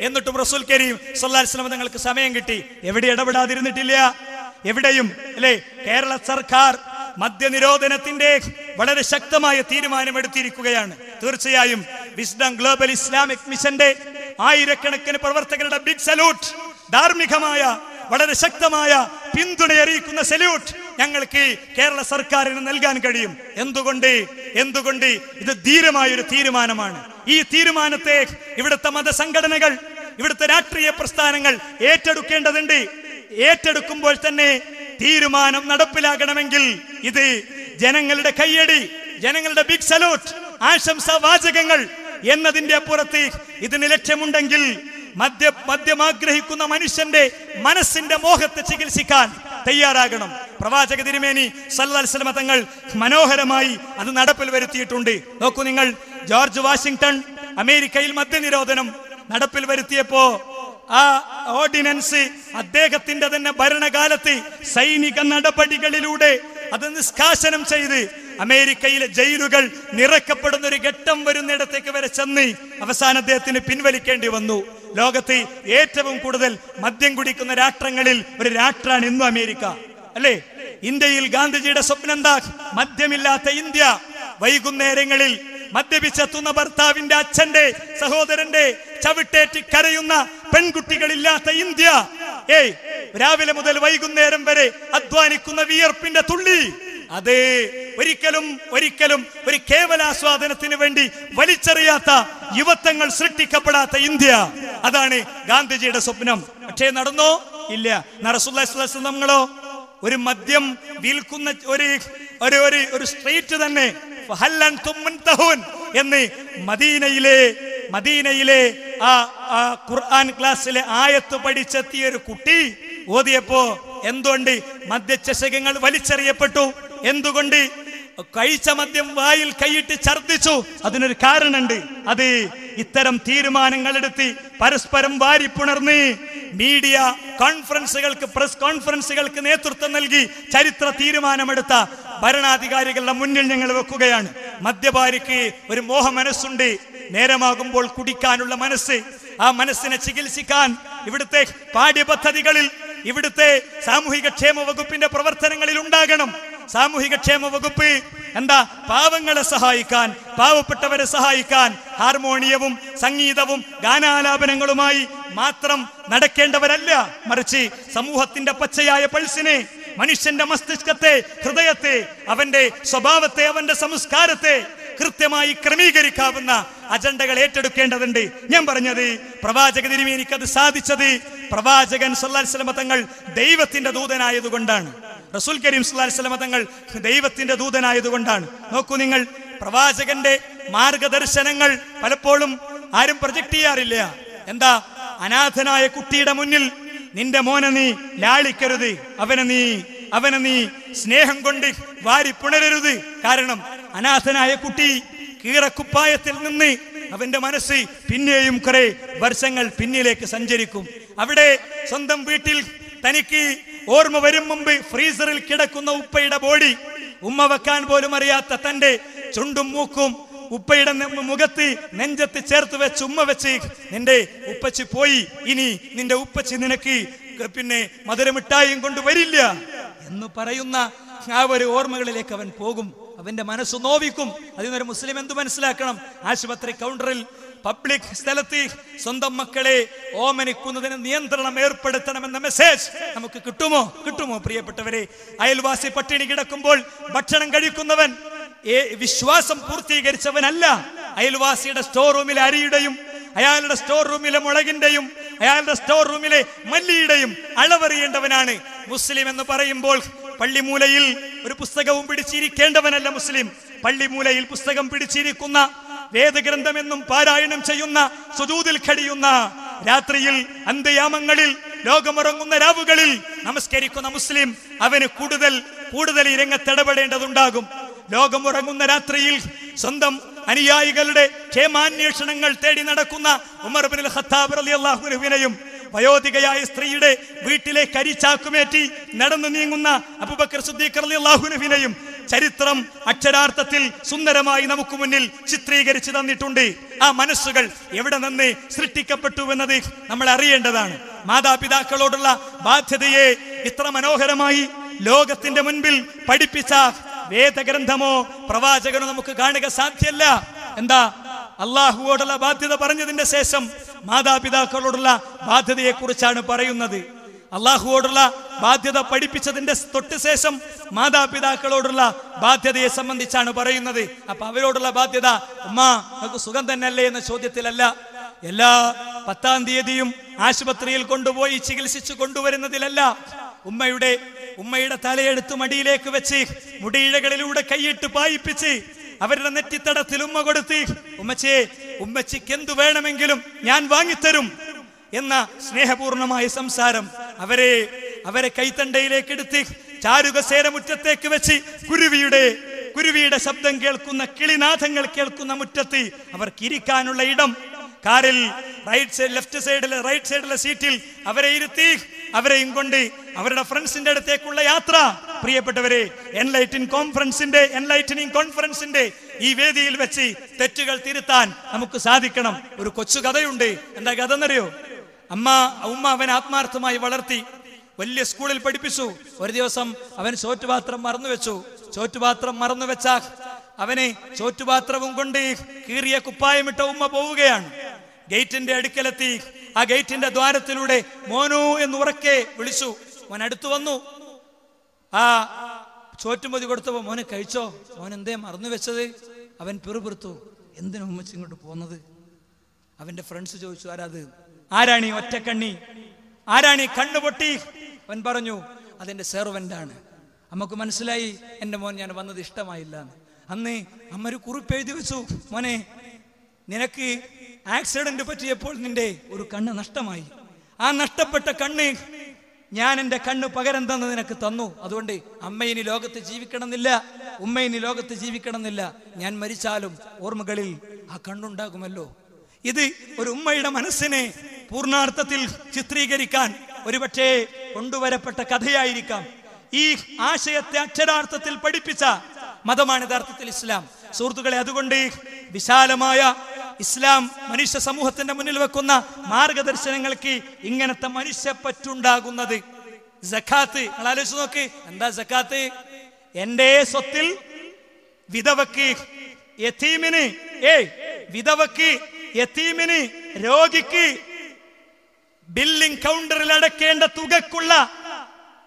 എന്നിട്ടും റസൂൽ കരീം സല്ലല്ലാഹു അലൈഹി വസല്ലം തങ്ങൾക്ക് സമയം കിട്ടി. എവിടെ ഇടപെടാതിരുന്നിട്ടില്ല? എവിടെയും അല്ലേ? കേരള സർക്കാർ മദ്യനിരോധനത്തിന്റെ വളരെ ശക്തമായ തീരുമാനമെടുത്തിരിക്കുകയാണ്. തീർച്ചയായും വിസ്ഡം ഗ്ലോബൽ ഇസ്ലാമിക് മിഷന്റെ ആയിരക്കണക്കിന് പ്രവർത്തകരുടെ ബിഗ് സല്യൂട്ട്, ധാർമ്മികമായ വളരെ ശക്തമായ പിന്തുണ അറിയിക്കുന്ന സല്യൂട്ട് ഞങ്ങൾക്ക് കേരള സർക്കാരിന് നൽകാൻ കഴിയും. എന്തുകൊണ്ട് ഇത് ധീരമായൊരു തീരുമാനമാണ്. ഈ തീരുമാനത്തെ ഇവിടുത്തെ മതസംഘടനകൾ, ഇവിടുത്തെ രാഷ്ട്രീയ പ്രസ്ഥാനങ്ങൾ ഏറ്റെടുക്കേണ്ടതുണ്ട്. ഏറ്റെടുക്കുമ്പോൾ തന്നെ തീരുമാനം നടപ്പിലാകണമെങ്കിൽ ഇത് ജനങ്ങളുടെ കയ്യടി, ജനങ്ങളുടെ ബിഗ് സല്യൂട്ട്, ആശംസാ വാചകങ്ങൾ എന്നതിന്റെ അപ്പുറത്ത് ഇതിന് ലക്ഷ്യമുണ്ടെങ്കിൽ മദ്യം ആഗ്രഹിക്കുന്ന മനുഷ്യന്റെ മനസ്സിന്റെ മോഹത്തെ ചികിത്സിക്കാൻ തയ്യാറാകണം. പ്രവാചക തിരുമേനി സല്ലല്ലാഹു അലൈഹി വസല്ലം തങ്ങൾ മനോഹരമായി അത് നടപ്പിൽ വരുത്തിയിട്ടുണ്ട്. നോക്കൂ നിങ്ങൾ, ജോർജ് വാഷിംഗ്ടൺ അമേരിക്കയിൽ മദ്യനിരോധനം നടപ്പിൽ വരുത്തിയപ്പോ ആ ഓർഡിനൻസ് അദ്ദേഹത്തിന്റെ തന്നെ ഭരണകാലത്ത് സൈനിക നടപടികളിലൂടെ അത് നിഷ്കാസനം ചെയ്ത് അമേരിക്കയിലെ ജയിലുകൾ നിറക്കപ്പെടുന്ന ഒരു ഘട്ടം വരുന്നിടത്തേക്ക് വരെ ചെന്ന് അവസാനം അദ്ദേഹത്തിന് പിൻവലിക്കേണ്ടി വന്നു. ലോകത്ത് ഏറ്റവും കൂടുതൽ മദ്യം കുടിക്കുന്ന രാഷ്ട്രങ്ങളിൽ ഒരു രാഷ്ട്രമാണ് ഇന്നും അമേരിക്ക, അല്ലേ? ഇന്ത്യയിൽ ഗാന്ധിജിയുടെ സ്വപ്നം എന്താ? മദ്യമില്ലാത്ത ഇന്ത്യ. വൈകുന്നേരങ്ങളിൽ മദ്യപിച്ചെത്തുന്ന ഭർത്താവിന്റെ അച്ഛന്റെ സഹോദരന്റെ ചവിട്ടേറ്റ് കരയുന്ന പെൺകുട്ടികളില്ലാത്ത ഇന്ത്യ. രാവിലെ മുതൽ വൈകുന്നേരം വരെ അധ്വാനിക്കുന്ന വിയർപ്പിന്റെ തുള്ളി, അത് ഒരിക്കലും ഒരു കേവലാസ്വാദനത്തിന് വേണ്ടി വലിച്ചെറിയാത്ത യുവത്വങ്ങൾ സൃഷ്ടിക്കപ്പെടാത്ത ഇന്ത്യ. അതാണ് ഗാന്ധിജിയുടെ സ്വപ്നം. പക്ഷേ നടന്നോ? ഇല്ല. റസൂലുള്ളാഹി സ്വല്ലല്ലാഹു അലൈഹി വസല്ലമയോ ഒരു മദ്യം വിൽക്കുന്ന ഒരു സ്ട്രീറ്റ് തന്നെ എന്ന് മദീനയിലെ ആ ഖുർആൻ ക്ലാസ്സിലെ ആയത്ത് പഠിച്ചെത്തിയ ഒരു കുട്ടി ഓതിയപ്പോ എന്തുകൊണ്ട് മദ്യചഷകങ്ങൾ വലിച്ചെറിയപ്പെട്ടു? എന്തുകൊണ്ട്? കഴിച്ച മദ്യം വായിൽ കൈയിട്ട് ഛർദ്ദിച്ചു. അതിനൊരു കാരണമുണ്ട്. അത് ഇത്തരം തീരുമാനങ്ങൾ എടുത്ത് പരസ്പരം വാരിപ്പുണർന്ന് മീഡിയ കോൺഫറൻസുകൾക്ക്, പ്രസ് കോൺഫറൻസുകൾക്ക് നേതൃത്വം നൽകി ചരിത്ര തീരുമാനമെടുത്ത ഭരണാധികാരികളുടെ മുന്നിൽ ഞങ്ങൾ വെക്കുകയാണ്. മദ്യപാനിക്ക് ഒരു മോഹ മനസ്സുണ്ട്, നേരമാകുമ്പോൾ കുടിക്കാനുള്ള മനസ്സ്. ആ മനസ്സിനെ ചികിത്സിക്കാൻ ഇവിടുത്തെ പാഠ്യപദ്ധതികളിൽ, ഇവിടുത്തെ സാമൂഹിക ക്ഷേമ വകുപ്പിന്റെ പ്രവർത്തനങ്ങളിൽ ഉണ്ടാകണം. സാമൂഹിക ക്ഷേമ വകുപ്പ് എന്താ? പാവങ്ങളെ സഹായിക്കാൻ, പാവപ്പെട്ടവരെ സഹായിക്കാൻ ഹാർമോണിയവും സംഗീതവും ഗാനാലാപനങ്ങളുമായി മാത്രം നടക്കേണ്ടവരല്ല, മറിച്ച് സമൂഹത്തിന്റെ പച്ചയായ പൾസിനെ, മനുഷ്യന്റെ മസ്തിഷ്കത്തെ, ഹൃദയത്തെ, അവന്റെ സ്വഭാവത്തെ, അവന്റെ സംസ്കാരത്തെ കൃത്യമായി ക്രമീകരിക്കാവുന്ന അജണ്ടകൾ ഏറ്റെടുക്കേണ്ടതുണ്ട്. ഞാൻ പറഞ്ഞത് പ്രവാചക തിരുമേനിക്ക് അത് സാധിച്ചത് പ്രവാചകൻ സല്ലല്ലാഹു അലൈഹി വസല്ലം തങ്ങൾ ദൈവത്തിന്റെ ദൂതനായതുകൊണ്ടാണ്. റസൂൽ കരീം സല്ലല്ലാഹു അലൈഹി വസല്ലം തങ്ങൾ ദൈവത്തിന്റെ ദൂതനായതുകൊണ്ടാണ്. നോക്കൂ നിങ്ങൾ, പ്രവാചകന്റെ മാർഗദർശനങ്ങൾ പലപ്പോഴും ആരും പ്രൊജക്ട് ചെയ്യാറില്ല. എന്താ? അനാഥനായ കുട്ടിയുടെ മുന്നിൽ നിന്റെ മോനെ നീ ലാളിക്കരുത്, അവനെ നീ സ്നേഹം കൊണ്ട് വാരി പുണരരുത്. കാരണം അനാഥനായ കുട്ടി കീറക്കുപ്പായത്തിൽ നിന്ന് അവന്റെ മനസ്സ് പിന്നെയും കുറെ വർഷങ്ങൾ പിന്നിലേക്ക് സഞ്ചരിക്കും. അവിടെ സ്വന്തം വീട്ടിൽ തനിക്ക് ഓർമ്മ വരും മുമ്പ് ഫ്രീസറിൽ കിടക്കുന്ന ഉപ്പയുടെ ബോഡി, ഉമ്മ വെക്കാൻ പോലും അറിയാത്ത തന്റെ ചുണ്ടും മൂക്കും ഉപ്പയുടെ മുഖത്ത് നെഞ്ചത്ത് ചേർത്ത് വെച്ച് ഉമ്മ വെച്ച് നിന്റെ ഉപ്പച്ചി പോയി, ഇനി നിന്റെ ഉപ്പച്ചി നിനക്ക് പിന്നെ മധുരമിഠായും കൊണ്ട് വരില്ല എന്ന് പറയുന്ന ആ ഒരു ഓർമ്മകളിലേക്ക് അവൻ പോകും. അവന്റെ മനസ്സ് നോവിക്കും. അതിനൊരു മുസ്ലിം എന്തു മനസ്സിലാക്കണം? ആശുപത്രി കൗണ്ടറിൽ, പബ്ലിക് സ്ഥലത്ത് സ്വന്തം മക്കളെ ഓമനിക്കുന്നതിന് നിയന്ത്രണം ഏർപ്പെടുത്തണമെന്ന മെസ്സേജ് നമുക്ക് കിട്ടുമോ പ്രിയപ്പെട്ടവരെ? അയൽവാസി പട്ടിണി കിടക്കുമ്പോൾ ഭക്ഷണം കഴിക്കുന്നവൻ വിശ്വാസം പൂർത്തീകരിച്ചവനല്ല. അയൽവാസിയുടെ സ്റ്റോർ റൂമിലെ അരിയുടെയും, അയാളുടെ സ്റ്റോർ റൂമിലെ മുളകിന്റെയും, അയാളുടെ സ്റ്റോർ റൂമിലെ മല്ലിയുടെയും അളവറിയേണ്ടവനാണ് മുസ്ലിം എന്ന് പറയുമ്പോൾ. പള്ളിമൂലയിൽ ഒരു പുസ്തകവും പിടിച്ചിരിക്കേണ്ടവനല്ല മുസ്ലിം. പള്ളിമൂലയിൽ പുസ്തകം പിടിച്ചിരിക്കുന്ന, വേദഗ്രന്ഥമെന്നും പാരായണം ചെയ്യുന്ന, സുജൂദിൽ കഴിയുന്ന, രാത്രിയിൽ അന്ത്യയാമങ്ങളിൽ, ലോകമുറങ്ങുന്ന രാവുകളിൽ നമസ്കരിക്കുന്ന മുസ്ലിം, അവന് കൂടുതൽ ഈ രംഗത്തിടപെടേണ്ടതുണ്ടാകും. ലോകമുറങ്ങുന്ന രാത്രിയിൽ സ്വന്തം അനുയായികളുടെ ക്ഷേമാന്വേഷണങ്ങൾ തേടി നടക്കുന്ന ഉമർ ഇബ്നുൽ ഖത്താബ് റളിയല്ലാഹു അൻഹുവിനെയും, വയോധികയായ സ്ത്രീയുടെ വീട്ടിലെ കരിച്ചാക്കുമേറ്റി നടന്നു നീങ്ങുന്ന അബൂബക്കർ സിദ്ദീഖ് റളിയല്ലാഹു അൻഹുവിനെയും ചരിത്രം അക്ഷരാർത്ഥത്തിൽ സുന്ദരമായി നമുക്ക് മുന്നിൽ ചിത്രീകരിച്ചു തന്നിട്ടുണ്ട്. ആ മനസ്സുകൾ എവിടെ നിന്ന് സൃഷ്ടിക്കപ്പെട്ടുവെന്നത് നമ്മൾ അറിയേണ്ടതാണ്. മാതാപിതാക്കളോടുള്ള ബാധ്യതയെ ഇത്ര മനോഹരമായി ലോകത്തിന്റെ മുൻപിൽ പഠിപ്പിച്ച വേദഗ്രന്ഥമോ പ്രവാചകനോ നമുക്ക് കാണുക സാധ്യമല്ല. എന്താ? അള്ളാഹുവോടുള്ള ബാധ്യത പറഞ്ഞതിന്റെ ശേഷം മാതാപിതാക്കളോടുള്ള ബാധ്യതയെ കുറിച്ചാണ് പറയുന്നത്. അള്ളാഹുവോടുള്ള ബാധ്യത പഠിപ്പിച്ചതിന്റെ തൊട്ട് ശേഷം മാതാപിതാക്കളോടുള്ള ബാധ്യതയെ സംബന്ധിച്ചാണ് പറയുന്നത്. അപ്പൊ അവരോടുള്ള ബാധ്യത ഉമ്മ നമുക്ക് സുഖം തന്നെയല്ലേ എന്ന ചോദ്യത്തിലല്ല, എല്ലാ 10-ാം തീയതിയും ആശുപത്രിയിൽ കൊണ്ടുപോയി ചികിത്സിച്ചു കൊണ്ടുവരുന്നതിലല്ല, ഉമ്മയുടെ തലയെടുത്ത് മടിയിലേക്ക് വെച്ച് മുടിയിഴകളിലൂടെ കൈയിട്ട് പായിപ്പിച്ച് അവരുടെ നെറ്റിത്തടത്തിൽ ഉമ്മ കൊടുത്ത് ഉമ്മച്ചിക്ക് എന്തു വേണമെങ്കിലും ഞാൻ വാങ്ങിത്തരും എന്ന സ്നേഹപൂർണമായ സംസാരം അവരെ കൈത്തണ്ടയിലേക്ക് എടുത്ത് ചാരുകസേര മുറ്റത്തേക്ക് വെച്ച് കുരുവിയുടെ ശബ്ദം കേൾക്കുന്ന, കിളിനാഥങ്ങൾ കേൾക്കുന്ന മുറ്റത്ത് അവർക്ക് ഇരിക്കാനുള്ള ഇടം, കാറിൽ റൈറ്റ് സൈഡിലെ സീറ്റിൽ അവരെ ഇരുത്തി അവരെയും കൊണ്ട് അവരുടെ ഫ്രണ്ട്സിന്റെ അടുത്തേക്കുള്ള യാത്ര. പ്രിയപ്പെട്ടവരെ, എൻലൈറ്റനിങ് കോൺഫറൻസിന്റെ ഈ വേദിയിൽ വെച്ച് തെറ്റുകൾ തിരുത്താൻ നമുക്ക് സാധിക്കണം. ഒരു കൊച്ചു കഥയുണ്ട്. എന്താ കഥ എന്നറിയോ? ഉമ്മ അവനെ ആത്മാർത്ഥമായി വളർത്തി, വലിയ സ്കൂളിൽ പഠിപ്പിച്ചു. ഒരു ദിവസം അവൻ ചോറ്റുപാത്രം മറന്നു വെച്ച അവനെ ചോറ്റുപാത്രവും കൊണ്ട് കീറിയ കുപ്പായമിട്ട ഉമ്മ പോവുകയാണ്. ഗേറ്റിന്റെ അടുക്കലെത്തി ആ ഗേറ്റിന്റെ ദ്വാരത്തിലൂടെ മോനു എന്ന് ഉറക്കെ വിളിച്ചു. മോൻ അടുത്തു വന്നു. ആ ചോറ്റുമതി കൊടുത്തപ്പോ മോനെ കഴിച്ചോ? മോൻ എന്തേ മറന്നു വെച്ചത്? അവൻ പിറുപിറുത്തു. എന്തിനാ ഉമ്മച്ചി ഇങ്ങോട്ട് പോകുന്നത്? അവന്റെ ഫ്രണ്ട്സ് ചോദിച്ചു, ആരാണീ ഒറ്റക്കണ്ണി? ആരാണീ കണ്ണുപൊട്ടി? അവൻ പറഞ്ഞു, അതെന്റെ സെർവന്റ് ആണ്. അമ്മക്ക് മനസ്സിലായി എന്റെ മോൻ ഞാൻ വന്നത് ഇഷ്ടമായില്ല. അന്ന് അമ്മ ഒരു കുറിപ്പ് എഴുതി വെച്ചു, മോനെ നിനക്ക് ആക്സിഡന്റ് പറ്റിയപ്പോൾ നിന്റെ ഒരു കണ്ണ് നഷ്ടമായി. ആ നഷ്ടപ്പെട്ട കണ്ണ് ഞാൻ എൻ്റെ കണ്ണ് പകരം തന്ന് നിനക്ക് തന്നു. അതുകൊണ്ട് അമ്മ ഇനി ലോകത്ത് ജീവിക്കണമെന്നില്ല, ഉമ്മ ഇനി ലോകത്ത് ജീവിക്കണമെന്നില്ല. ഞാൻ മരിച്ചാലും ഓർമ്മകളിൽ ആ കണ്ണുണ്ടാകുമല്ലോ. ഇത് ഒരു ഉമ്മയുടെ മനസ്സിനെ പൂർണ്ണാർത്ഥത്തിൽ ചിത്രീകരിക്കാൻ ഒരുപക്ഷേ കൊണ്ടുവരപ്പെട്ട കഥയായിരിക്കാം. ഈ ആശയത്തെ അക്ഷരാർത്ഥത്തിൽ പഠിപ്പിച്ച മതമാണ് യഥാർത്ഥത്തിൽ ഇസ്ലാം. സുഹൃത്തുക്കളെ, അതുകൊണ്ട് വിശാലമായ ഇസ്ലാം മനുഷ്യ സമൂഹത്തിന്റെ മുന്നിൽ വെക്കുന്ന മാർഗദർശനങ്ങൾക്ക് ഇങ്ങനത്തെ മനുഷ്യപ്പറ്റുണ്ടാകുന്നത്. സക്കാത്ത് നിങ്ങൾ ആലോചിച്ച് നോക്ക്. എന്താ സക്കാത്ത്? എന്റെ സ്വത്തിൽ വിധവക്ക്, യതീമിന്, വിധവക്ക്, യതീമിന്, രോഗിക്ക് ബില്ലിംഗ് കൗണ്ടറിൽ അടക്കേണ്ട തുകക്കുള്ള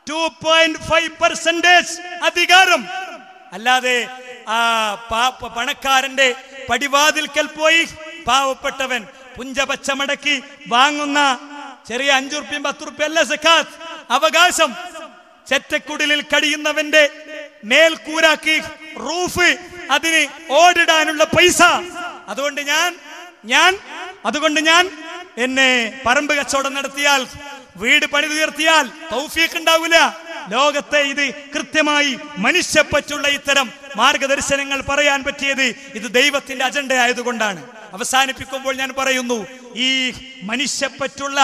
2.5% അധികാരം. അല്ലാതെ ആ പണക്കാരന്റെ പടിവാതിൽക്കൽ പോയി പാവപ്പെട്ടവൻ പുഞ്ചപച്ച മടക്കി വാങ്ങുന്ന ചെറിയ 5 റുപ്യ 10 റുപ്യ അല്ല സക്കാത്ത്. അവകാശം ചെറ്റക്കുടിലിൽ കഴിയുന്നവന്റെ മേൽക്കൂരാക്കി റൂഫ്, അതിന് ഓടിടാനുള്ള പൈസ. അതുകൊണ്ട് ഞാൻ എന്നെ പറമ്പ് കച്ചവടം നടത്തിയാൽ, വീട് പണി തീർത്തിയാൽ തൗഫീഖ് ഉണ്ടാവില്ല. ലോകത്തെ ഇത് കൃത്യമായി മനുഷ്യപ്പറ്റുള്ള ഇത്തരം മാർഗദർശനങ്ങൾ പറയാൻ പറ്റിയത് ഇത് ദൈവത്തിന്റെ അജണ്ട ആയതുകൊണ്ടാണ്. അവസാനിപ്പിക്കുമ്പോൾ ഞാൻ പറയുന്നു, ഈ മനുഷ്യപ്പറ്റുള്ള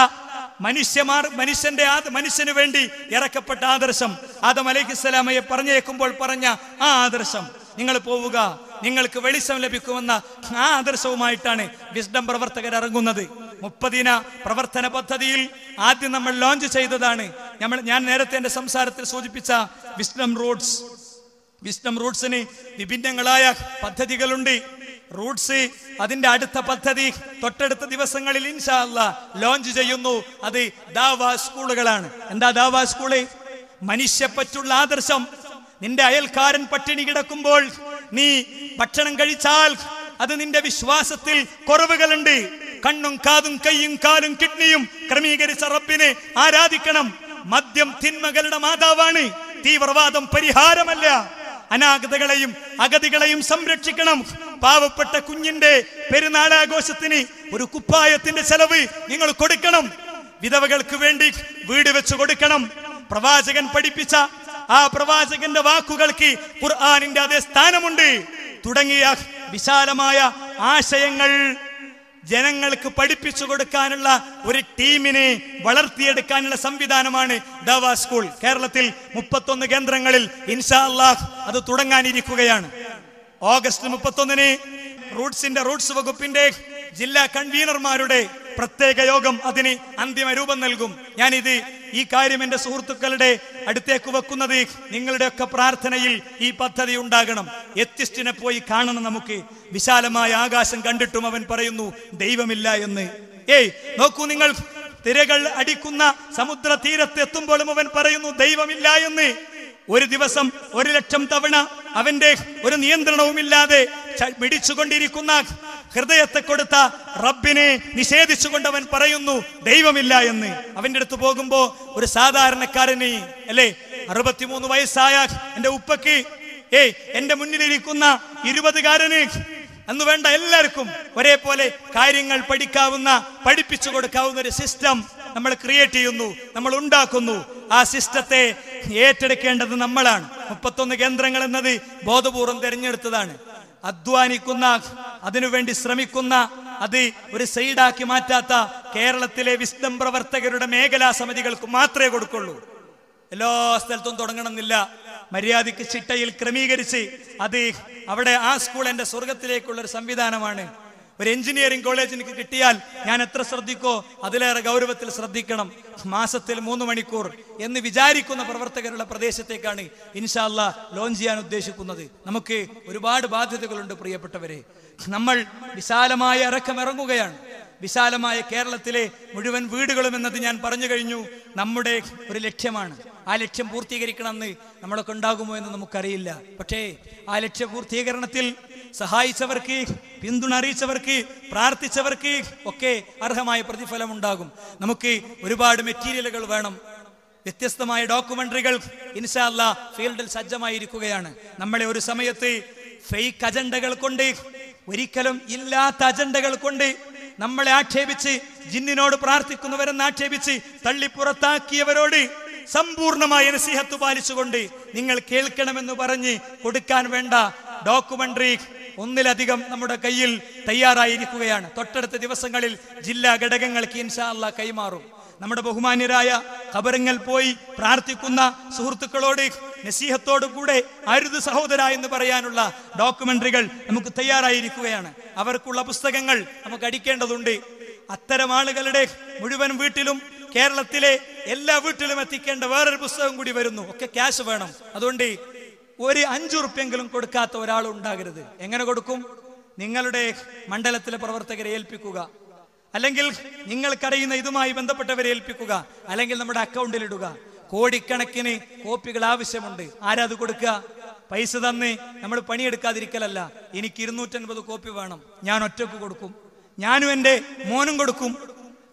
മനുഷ്യന് വേണ്ടി ഇറക്കപ്പെട്ട ആദർശം, ആദം അലൈഹിസ്സലാമയെ പറഞ്ഞേക്കുമ്പോൾ പറഞ്ഞ ആ ആദർശം, നിങ്ങൾ പോവുക, നിങ്ങൾക്ക് വെളിച്ചം ലഭിക്കുമെന്ന ആ ആദർശവുമായിട്ടാണ് വിസ്ഡം പ്രവർത്തകർ ഇറങ്ങുന്നത്. 30 ദിന പ്രവർത്തന പദ്ധതിയിൽ ആദ്യം നമ്മൾ ലോഞ്ച് ചെയ്തതാണ് ഞാൻ നേരത്തെ എന്റെ സംസാരത്തിൽ സൂചിപ്പിച്ച വിസ്ഡം റൂട്ട്സിന് വിഭിന്നങ്ങളായ പദ്ധതികളുണ്ട്. റൂട്ട്സ് അതിന്റെ അടുത്ത പദ്ധതി തൊട്ടടുത്ത ദിവസങ്ങളിൽ ഇൻഷാ അല്ലാഹ് ലോഞ്ച് ചെയ്യുന്നു. അത് ദാവാ സ്കൂളുകളാണ്. എന്താ ദാവാ സ്കൂള്? മനുഷ്യപ്പറ്റുള്ള ആദർശം. നിന്റെ അയൽക്കാരൻ പട്ടിണി കിടക്കുമ്പോൾ നീ ഭക്ഷണം കഴിച്ചാൽ അത് നിന്റെ വിശ്വാസത്തിൽ കുറവുകളുണ്ട്. കണ്ണും കാതും കൈയും കാലും കിഡ്നിയും ക്രമീകരിച്ച റബ്ബിനെ ആരാധിക്കണം. മദ്യം തിന്മകളുടെ മാതാവാണ്. തീവ്രവാദം പരിഹാരമല്ല. അനാഗതകളെയും അഗതികളെയും സംരക്ഷിക്കണം. പാവപ്പെട്ട കുഞ്ഞിന്റെ പെരുന്നാളാഘോഷത്തിന് ഒരു കുപ്പായത്തിന്റെ ചെലവ് നിങ്ങൾ കൊടുക്കണം. വിധവകൾക്ക് വേണ്ടി വീട് വെച്ച് കൊടുക്കണം. പ്രവാചകൻ പഠിപ്പിച്ച ആ പ്രവാചകന്റെ വാക്കുകൾക്ക് ഖുർആനിന്റെ അതേ സ്ഥാനമുണ്ട്. തുടങ്ങിയ വിശാലമായ ആശയങ്ങൾ ജനങ്ങൾക്ക് പഠിപ്പിച്ചു കൊടുക്കാനുള്ള ഒരു ടീമിനെ വളർത്തിയെടുക്കാനുള്ള സംവിധാനമാണ് ദഅവ സ്കൂൾ. കേരളത്തിൽ 31 കേന്ദ്രങ്ങളിൽ ഇൻഷാ അല്ലാഹ് അത് തുടങ്ങാനിരിക്കുകയാണ്. ഓഗസ്റ്റ് 31-ന് റൂട്ട്സ് വകുപ്പിന്റെ ജില്ലാ കൺവീനർമാരുടെ പ്രത്യേക യോഗം അതിന് അന്തിമ രൂപം നൽകും. ഞാനിത് ഈ കാര്യം എന്റെ സുഹൃത്തുക്കളുടെ അടുത്തേക്ക് വെക്കുന്നത് നിങ്ങളുടെയൊക്കെ പ്രാർത്ഥനയിൽ ഈ പദ്ധതി ഉണ്ടാകണം. എത്തിസ്റ്റിനെ പോയി കാണണം. നമുക്ക് വിശാലമായ ആകാശം കണ്ടിട്ടും അവൻ പറയുന്നു ദൈവമില്ല എന്ന്. നോക്കൂ നിങ്ങൾ, തിരകൾ അടിക്കുന്ന സമുദ്ര തീരത്ത് എത്തുമ്പോഴും അവൻ പറയുന്നു ദൈവമില്ല എന്ന്. ഒരു ദിവസം 1,00,000 തവണ അവന്റെ ഒരു നിയന്ത്രണവുമില്ലാതെ മിടിച്ചുകൊണ്ടിരിക്കുന്ന ഹൃദയത്തെ കൊടുത്ത റബ്ബിനെ നിഷേധിച്ചുകൊണ്ട് അവൻ പറയുന്നു ദൈവമില്ല എന്ന്. അവന്റെ അടുത്ത് പോകുമ്പോ ഒരു സാധാരണക്കാരന്, അല്ലേ, 63 വയസ്സായ എന്റെ ഉപ്പക്ക്, എന്റെ മുന്നിലിരിക്കുന്ന 20-കാരന് എന്ന് വേണ്ട, എല്ലാവർക്കും ഒരേപോലെ കാര്യങ്ങൾ പഠിപ്പിച്ചു കൊടുക്കാവുന്ന ഒരു സിസ്റ്റം നമ്മൾ ക്രിയേറ്റ് ചെയ്യുന്നു, നമ്മൾ ഉണ്ടാക്കുന്നു. ആ സിസ്റ്റത്തെ ഏറ്റെടുക്കേണ്ടത് നമ്മളാണ്. 31 കേന്ദ്രങ്ങൾ എന്നത് ബോധപൂർവം തിരഞ്ഞെടുത്തതാണ്. അധ്വാനിക്കുന്ന, അതിനുവേണ്ടി ശ്രമിക്കുന്ന, അത് ഒരു സൈഡാക്കി മാറ്റാത്ത കേരളത്തിലെ വിസ്ഡം പ്രവർത്തകരുടെ മേഖലാ സമിതികൾക്ക് മാത്രമേ കൊടുക്കുള്ളൂ. എല്ലാ സ്ഥലത്തും തുടങ്ങണമെന്നില്ല. മര്യാദയ്ക്ക് ചിട്ടയിൽ ക്രമീകരിച്ച് അത് അവിടെ ആ സ്കൂൾ എൻ്റെ സ്വർഗത്തിലേക്കുള്ള ഒരു സംവിധാനമാണ്. ഒരു എഞ്ചിനീയറിംഗ് കോളേജ് എനിക്ക് കിട്ടിയാൽ ഞാൻ എത്ര ശ്രദ്ധിക്കോ അതിലേറെ ഗൗരവത്തിൽ ശ്രദ്ധിക്കണം. മാസത്തിൽ 3 മണിക്കൂർ എന്ന് വിചാരിക്കുന്ന പ്രവർത്തകരുടെ പ്രദേശത്തേക്കാണ് ഇൻഷാ അല്ലാഹ് ലോഞ്ച് ചെയ്യാൻ ഉദ്ദേശിക്കുന്നത്. നമുക്ക് ഒരുപാട് ബാധ്യതകളുണ്ട് പ്രിയപ്പെട്ടവരെ. നമ്മൾ വിശാലമായ ഇറങ്ങുകയാണ്. വിശാലമായ കേരളത്തിലെ മുഴുവൻ വീടുകളും എന്നത് ഞാൻ പറഞ്ഞു കഴിഞ്ഞു നമ്മുടെ ഒരു ലക്ഷ്യമാണ്. ആ ലക്ഷ്യം പൂർത്തീകരിക്കണമെന്ന് നമ്മളൊക്കെ ഉണ്ടാകുമോ എന്ന് നമുക്കറിയില്ല. പക്ഷേ ആ ലക്ഷ്യ പൂർത്തീകരണത്തിൽ സഹായിച്ചവർക്ക്, പിന്തുണ അറിയിച്ചവർക്ക്, പ്രാർത്ഥിച്ചവർക്ക് ഒക്കെ അർഹമായ പ്രതിഫലം ഉണ്ടാകും. നമുക്ക് ഒരുപാട് മെറ്റീരിയലുകൾ വേണം. വ്യത്യസ്തമായ ഡോക്യുമെന്ററികൾ ഇൻഷാ അല്ലാഹ് ഫീൽഡിൽ സജ്ജമായിരിക്കുകയാണ്. നമ്മളെ ഒരു സമയത്ത് ഫേക്ക് അജണ്ടകൾ കൊണ്ട്, ഒരിക്കലും ഇല്ലാത്ത അജണ്ടകൾ കൊണ്ട് നമ്മളെ ആക്ഷേപിച്ച്, ജിന്നിനോട് പ്രാർത്ഥിക്കുന്നവരെന്ന് ആക്ഷേപിച്ച് തള്ളിപ്പുറത്താക്കിയവരോട് സമ്പൂർണമായ നസീഹത്ത് പാലിച്ചുകൊണ്ട് നിങ്ങൾ കേൾക്കണമെന്ന് പറഞ്ഞ് കൊടുക്കാൻ വേണ്ട ഡോക്യുമെന്ററി 1-ലധികം നമ്മുടെ കയ്യിൽ തയ്യാറായിരിക്കുകയാണ്. തൊട്ടടുത്ത ദിവസങ്ങളിൽ ജില്ലാ ഘടകങ്ങൾക്ക് ഇൻഷാ അല്ലാഹ് കൈമാറും. നമ്മുടെ ബഹുമാന്യരായ ഖബറിങ്ങൾ പോയി പ്രാർത്ഥിക്കുന്ന സുഹൃത്തുക്കളോട് നസീഹത്തോടു കൂടെ അരുത് സഹോദര എന്ന് പറയാനുള്ള ഡോക്യുമെന്ററികൾ നമുക്ക് തയ്യാറായിരിക്കുകയാണ്. അവർക്കുള്ള പുസ്തകങ്ങൾ നമുക്ക് അടിക്കേണ്ടതുണ്ട്. അത്തരം ആളുകളുടെ മുഴുവൻ വീട്ടിലും, കേരളത്തിലെ എല്ലാ വീട്ടിലും എത്തിക്കേണ്ട വേറൊരു പുസ്തകം കൂടി വരുന്നു. ഒക്കെ ക്യാഷ് വേണം. അതുകൊണ്ട് ഒരു 5 ഉറുപ്പ്യെങ്കിലും കൊടുക്കാത്ത ഒരാൾ ഉണ്ടാകരുത്. എങ്ങനെ കൊടുക്കും? നിങ്ങളുടെ മണ്ഡലത്തിലെ പ്രവർത്തകരെ ഏൽപ്പിക്കുക, അല്ലെങ്കിൽ നിങ്ങൾക്കറിയുന്ന ഇതുമായി ബന്ധപ്പെട്ടവരെ ഏൽപ്പിക്കുക, അല്ലെങ്കിൽ നമ്മുടെ അക്കൗണ്ടിൽ ഇടുക. കോടിക്കണക്കിന് കോപ്പികൾ ആവശ്യമുണ്ട്. ആരാത് കൊടുക്കുക? പൈസ തന്ന് നമ്മൾ പണിയെടുക്കാതിരിക്കലല്ല. എനിക്ക് 250 കോപ്പി വേണം, ഞാൻ ഒറ്റക്ക് കൊടുക്കും, ഞാനും എൻ്റെ മോനും കൊടുക്കും,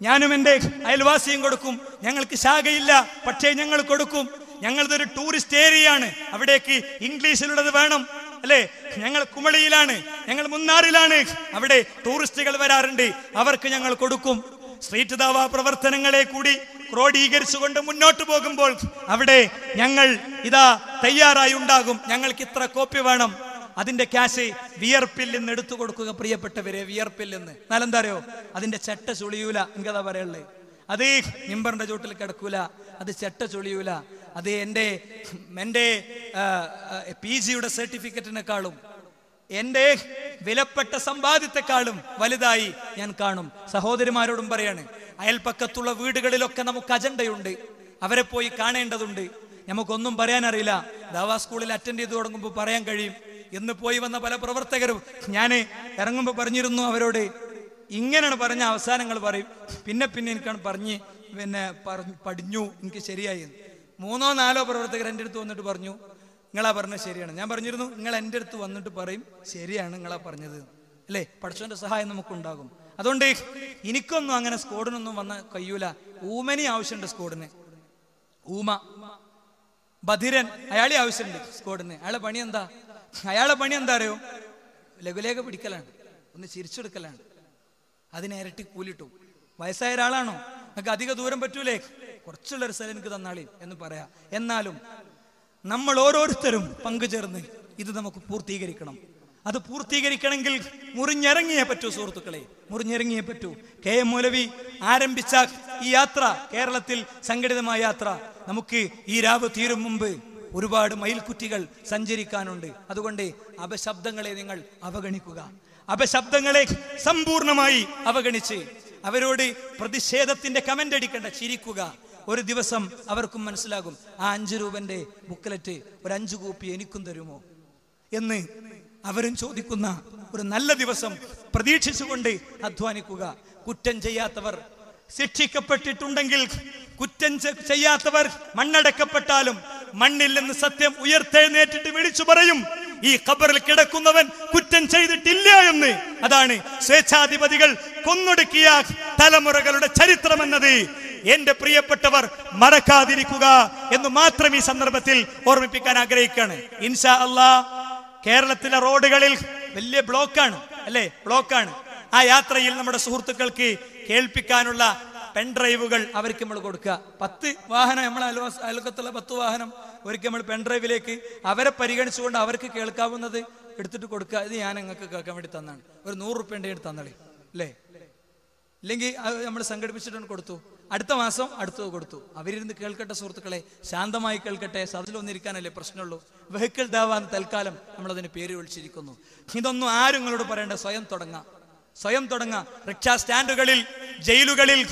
ഞാനും എൻ്റെ അയൽവാസിയും കൊടുക്കും. ഞങ്ങൾക്ക് ശാഖയില്ല, പക്ഷേ ഞങ്ങൾ കൊടുക്കും. ഞങ്ങളതൊരു ടൂറിസ്റ്റ് ഏരിയയാണ്, അവിടേക്ക് ഇംഗ്ലീഷിലുള്ളത് വേണം, അല്ലേ? ഞങ്ങൾ കുമളിയിലാണ്, ഞങ്ങൾ മുന്നാറിലാണ്, അവിടെ ടൂറിസ്റ്റുകൾ വരാറുണ്ട്, അവർക്ക് ഞങ്ങൾ കൊടുക്കും. സ്ട്രീറ്റ് ദാവ പ്രവർത്തനങ്ങളെ കൂടി ക്രോഡീകരിച്ചുകൊണ്ട് മുന്നോട്ട് പോകുമ്പോൾ അവിടെ ഞങ്ങൾ ഇതാ തയ്യാറായി ഉണ്ടാകും. ഞങ്ങൾക്ക് ഇത്ര കോപ്പി വേണം. അതിന്റെ ക്യാഷ് വിയർപ്പിൽ നിന്ന് എടുത്തു കൊടുക്കുക പ്രിയപ്പെട്ടവരെ. വിയർപ്പിൽ നിന്ന് എന്നാലെന്താ അറിയോ? അതിന്റെ ചെട്ട ചുളിയൂല. എനിക്കതാ പറയുള്ളത്. അത് മിമ്പറിന്റെ ചൂട്ടിൽ കിടക്കൂല, അത് ചെട്ട ചുളിയൂല. അത് എൻ്റെ PGയുടെ സർട്ടിഫിക്കറ്റിനെക്കാളും എൻ്റെ വിലപ്പെട്ട സമ്പാദ്യത്തെക്കാളും വലുതായി ഞാൻ കാണും. സഹോദരിമാരോടും പറയാണ്, അയൽപ്പക്കത്തുള്ള വീടുകളിലൊക്കെ നമുക്ക് അജണ്ടയുണ്ട്, അവരെ പോയി കാണേണ്ടതുണ്ട്. നമുക്കൊന്നും പറയാനറിയില്ല, ദാവാ സ്കൂളിൽ അറ്റൻഡ് ചെയ്ത് തുടങ്ങുമ്പോൾ പറയാൻ കഴിയും. എന്ന് പോയി വന്ന പല പ്രവർത്തകരും ഞാൻ ഇറങ്ങുമ്പോൾ പറഞ്ഞിരുന്നു അവരോട്, ഇങ്ങനെയാണ് പറഞ്ഞ അവസാനങ്ങൾ പറയും, പിന്നെ എനിക്കാണ് പഠിഞ്ഞു, എനിക്ക് ശരിയായി. 3-4 പ്രവർത്തകർ എൻ്റെ അടുത്ത് വന്നിട്ട് പറഞ്ഞു, നിങ്ങളാ പറഞ്ഞത് ശരിയാണ്. ഞാൻ പറഞ്ഞിരുന്നു, നിങ്ങൾ എൻ്റെ അടുത്ത് വന്നിട്ട് പറയും ശരിയാണ് നിങ്ങളാ പറഞ്ഞത്, അല്ലേ? പഠിച്ചവന്റെ സഹായം നമുക്കുണ്ടാകും. അതുകൊണ്ട് എനിക്കൊന്നും അങ്ങനെ സ്കോഡിനൊന്നും വന്ന കഴിയൂല. ഊമനി ആവശ്യമുണ്ട് സ്കോഡിന്. ബധിരൻ, അയാളെ ആവശ്യമുണ്ട് സ്കോഡിന്. അയാളെ പണി എന്താ അറിയോ? ലഘുലേഖ പിടിക്കലാണ്, ഒന്ന് ചിരിച്ചെടുക്കലാണ്. അതിന് ഇരട്ടി കൂലിട്ടു. വയസ്സായ ഒരാളാണോ? നിങ്ങൾക്ക് അധിക ദൂരം പറ്റൂലേ, കുറച്ചുള്ളൊരു സ്ഥലം എനിക്ക് തന്നാളി എന്ന് പറയാം. എന്നാലും നമ്മൾ ഓരോരുത്തരും പങ്കുചേർന്ന് ഇത് നമുക്ക് പൂർത്തീകരിക്കണം. അത് പൂർത്തീകരിക്കണമെങ്കിൽ മുറിഞ്ഞിറങ്ങിയേ പറ്റൂ സുഹൃത്തുക്കളെ, മുറിഞ്ഞിറങ്ങിയേ പറ്റൂ. KM മൗലവി ആരംഭിച്ച ഈ യാത്ര, കേരളത്തിൽ സംഘടിതമായ യാത്ര, നമുക്ക് ഈ രാവ് തീരും മുമ്പ് ഒരുപാട് മയിൽക്കുറ്റികൾ സഞ്ചരിക്കാനുണ്ട്. അതുകൊണ്ട് അപശബ്ദങ്ങളെ നിങ്ങൾ അവഗണിക്കുക. അപശബ്ദങ്ങളെ സമ്പൂർണമായി അവഗണിച്ച് അവരോട് പ്രതിഷേധത്തിന്റെ കമന്റ് അടിക്കേണ്ട, ചിരിക്കുക. ഒരു ദിവസം അവർക്കും മനസ്സിലാകും, ആ 5 രൂപന്റെ ബുക്ക്ലെറ്റ് ഒരു 5 കോപ്പി എനിക്കും തരുമോ എന്ന് അവരും ചോദിക്കുന്ന ഒരു നല്ല ദിവസം പ്രതീക്ഷിച്ചുകൊണ്ട് അധ്വാനിക്കുക. കുറ്റം ചെയ്യാത്തവർ ശിക്ഷിക്കപ്പെട്ടിട്ടുണ്ടെങ്കിൽ, കുറ്റം ചെയ്യാത്തവർ മണ്ണടക്കപ്പെട്ടാലും മണ്ണിൽ നിന്ന് സത്യം ഉയർത്തെഴുന്നേറ്റിട്ട് വിളിച്ചു പറയും, ഈ ഖബറിൽ കിടക്കുന്നവൻ കുറ്റം ചെയ്തിട്ടില്ല എന്ന്. അതാണ് സ്വേച്ഛാധിപതികൾ കൊന്നൊടുക്കിയ തലമുറകളുടെ ചരിത്രമെന്നത് എന്റെ പ്രിയപ്പെട്ടവർ മറക്കാതിരിക്കുക എന്ന് മാത്രം ഈ സന്ദർഭത്തിൽ ഓർമ്മിപ്പിക്കാൻ ആഗ്രഹിക്കുകയാണ്. ഇൻഷാ അല്ലാഹ് കേരളത്തിലെ റോഡുകളിൽ വലിയ ബ്ലോക്കാണ്, അല്ലേ? ബ്ലോക്കാണ്. ആ യാത്രയിൽ നമ്മുടെ സുഹൃത്തുക്കൾക്ക് കേൾപ്പിക്കാനുള്ള പെൻഡ്രൈവുകൾ അവർക്ക് നമ്മൾ കൊടുക്കുക. 10 വാഹനം, നമ്മളെ അയൽക്കത്തുള്ള 10 വാഹനം ഒരിക്കൽ നമ്മൾ പെൻഡ്രൈവിലേക്ക് അവരെ പരിഗണിച്ചുകൊണ്ട് അവർക്ക് കേൾക്കാവുന്നത് എടുത്തിട്ട് കൊടുക്കുക. ഇത് ഞാൻ നിങ്ങൾക്ക് കേൾക്കാൻ വേണ്ടി തന്നാണ്, ഒരു 100 രൂപ ഉണ്ടെങ്കിൽ തന്നളി, അല്ലേ? ഇല്ലെങ്കിൽ അത് നമ്മൾ സംഘടിപ്പിച്ചിട്ട് കൊടുത്തു, അടുത്ത മാസം അടുത്തത് കൊടുത്തു. അവരിരുന്ന് കേൾക്കട്ടെ സുഹൃത്തുക്കളെ, ശാന്തമായി കേൾക്കട്ടെ. സദസ്സിലൊന്നിരിക്കാനല്ലേ പ്രശ്നമുള്ളൂ. വെഹിക്കിൾ ദാവാന്ന് തൽക്കാലം നമ്മളതിന് പേര് വിളിച്ചിരിക്കുന്നു. ഇതൊന്നും ആരും നിങ്ങളോട് പറയേണ്ട, സ്വയം തുടങ്ങാം, സ്വയം തുടങ്ങാം. റിക്ഷാ സ്റ്റാൻഡുകളിൽ, ജയിലുകളിൽ,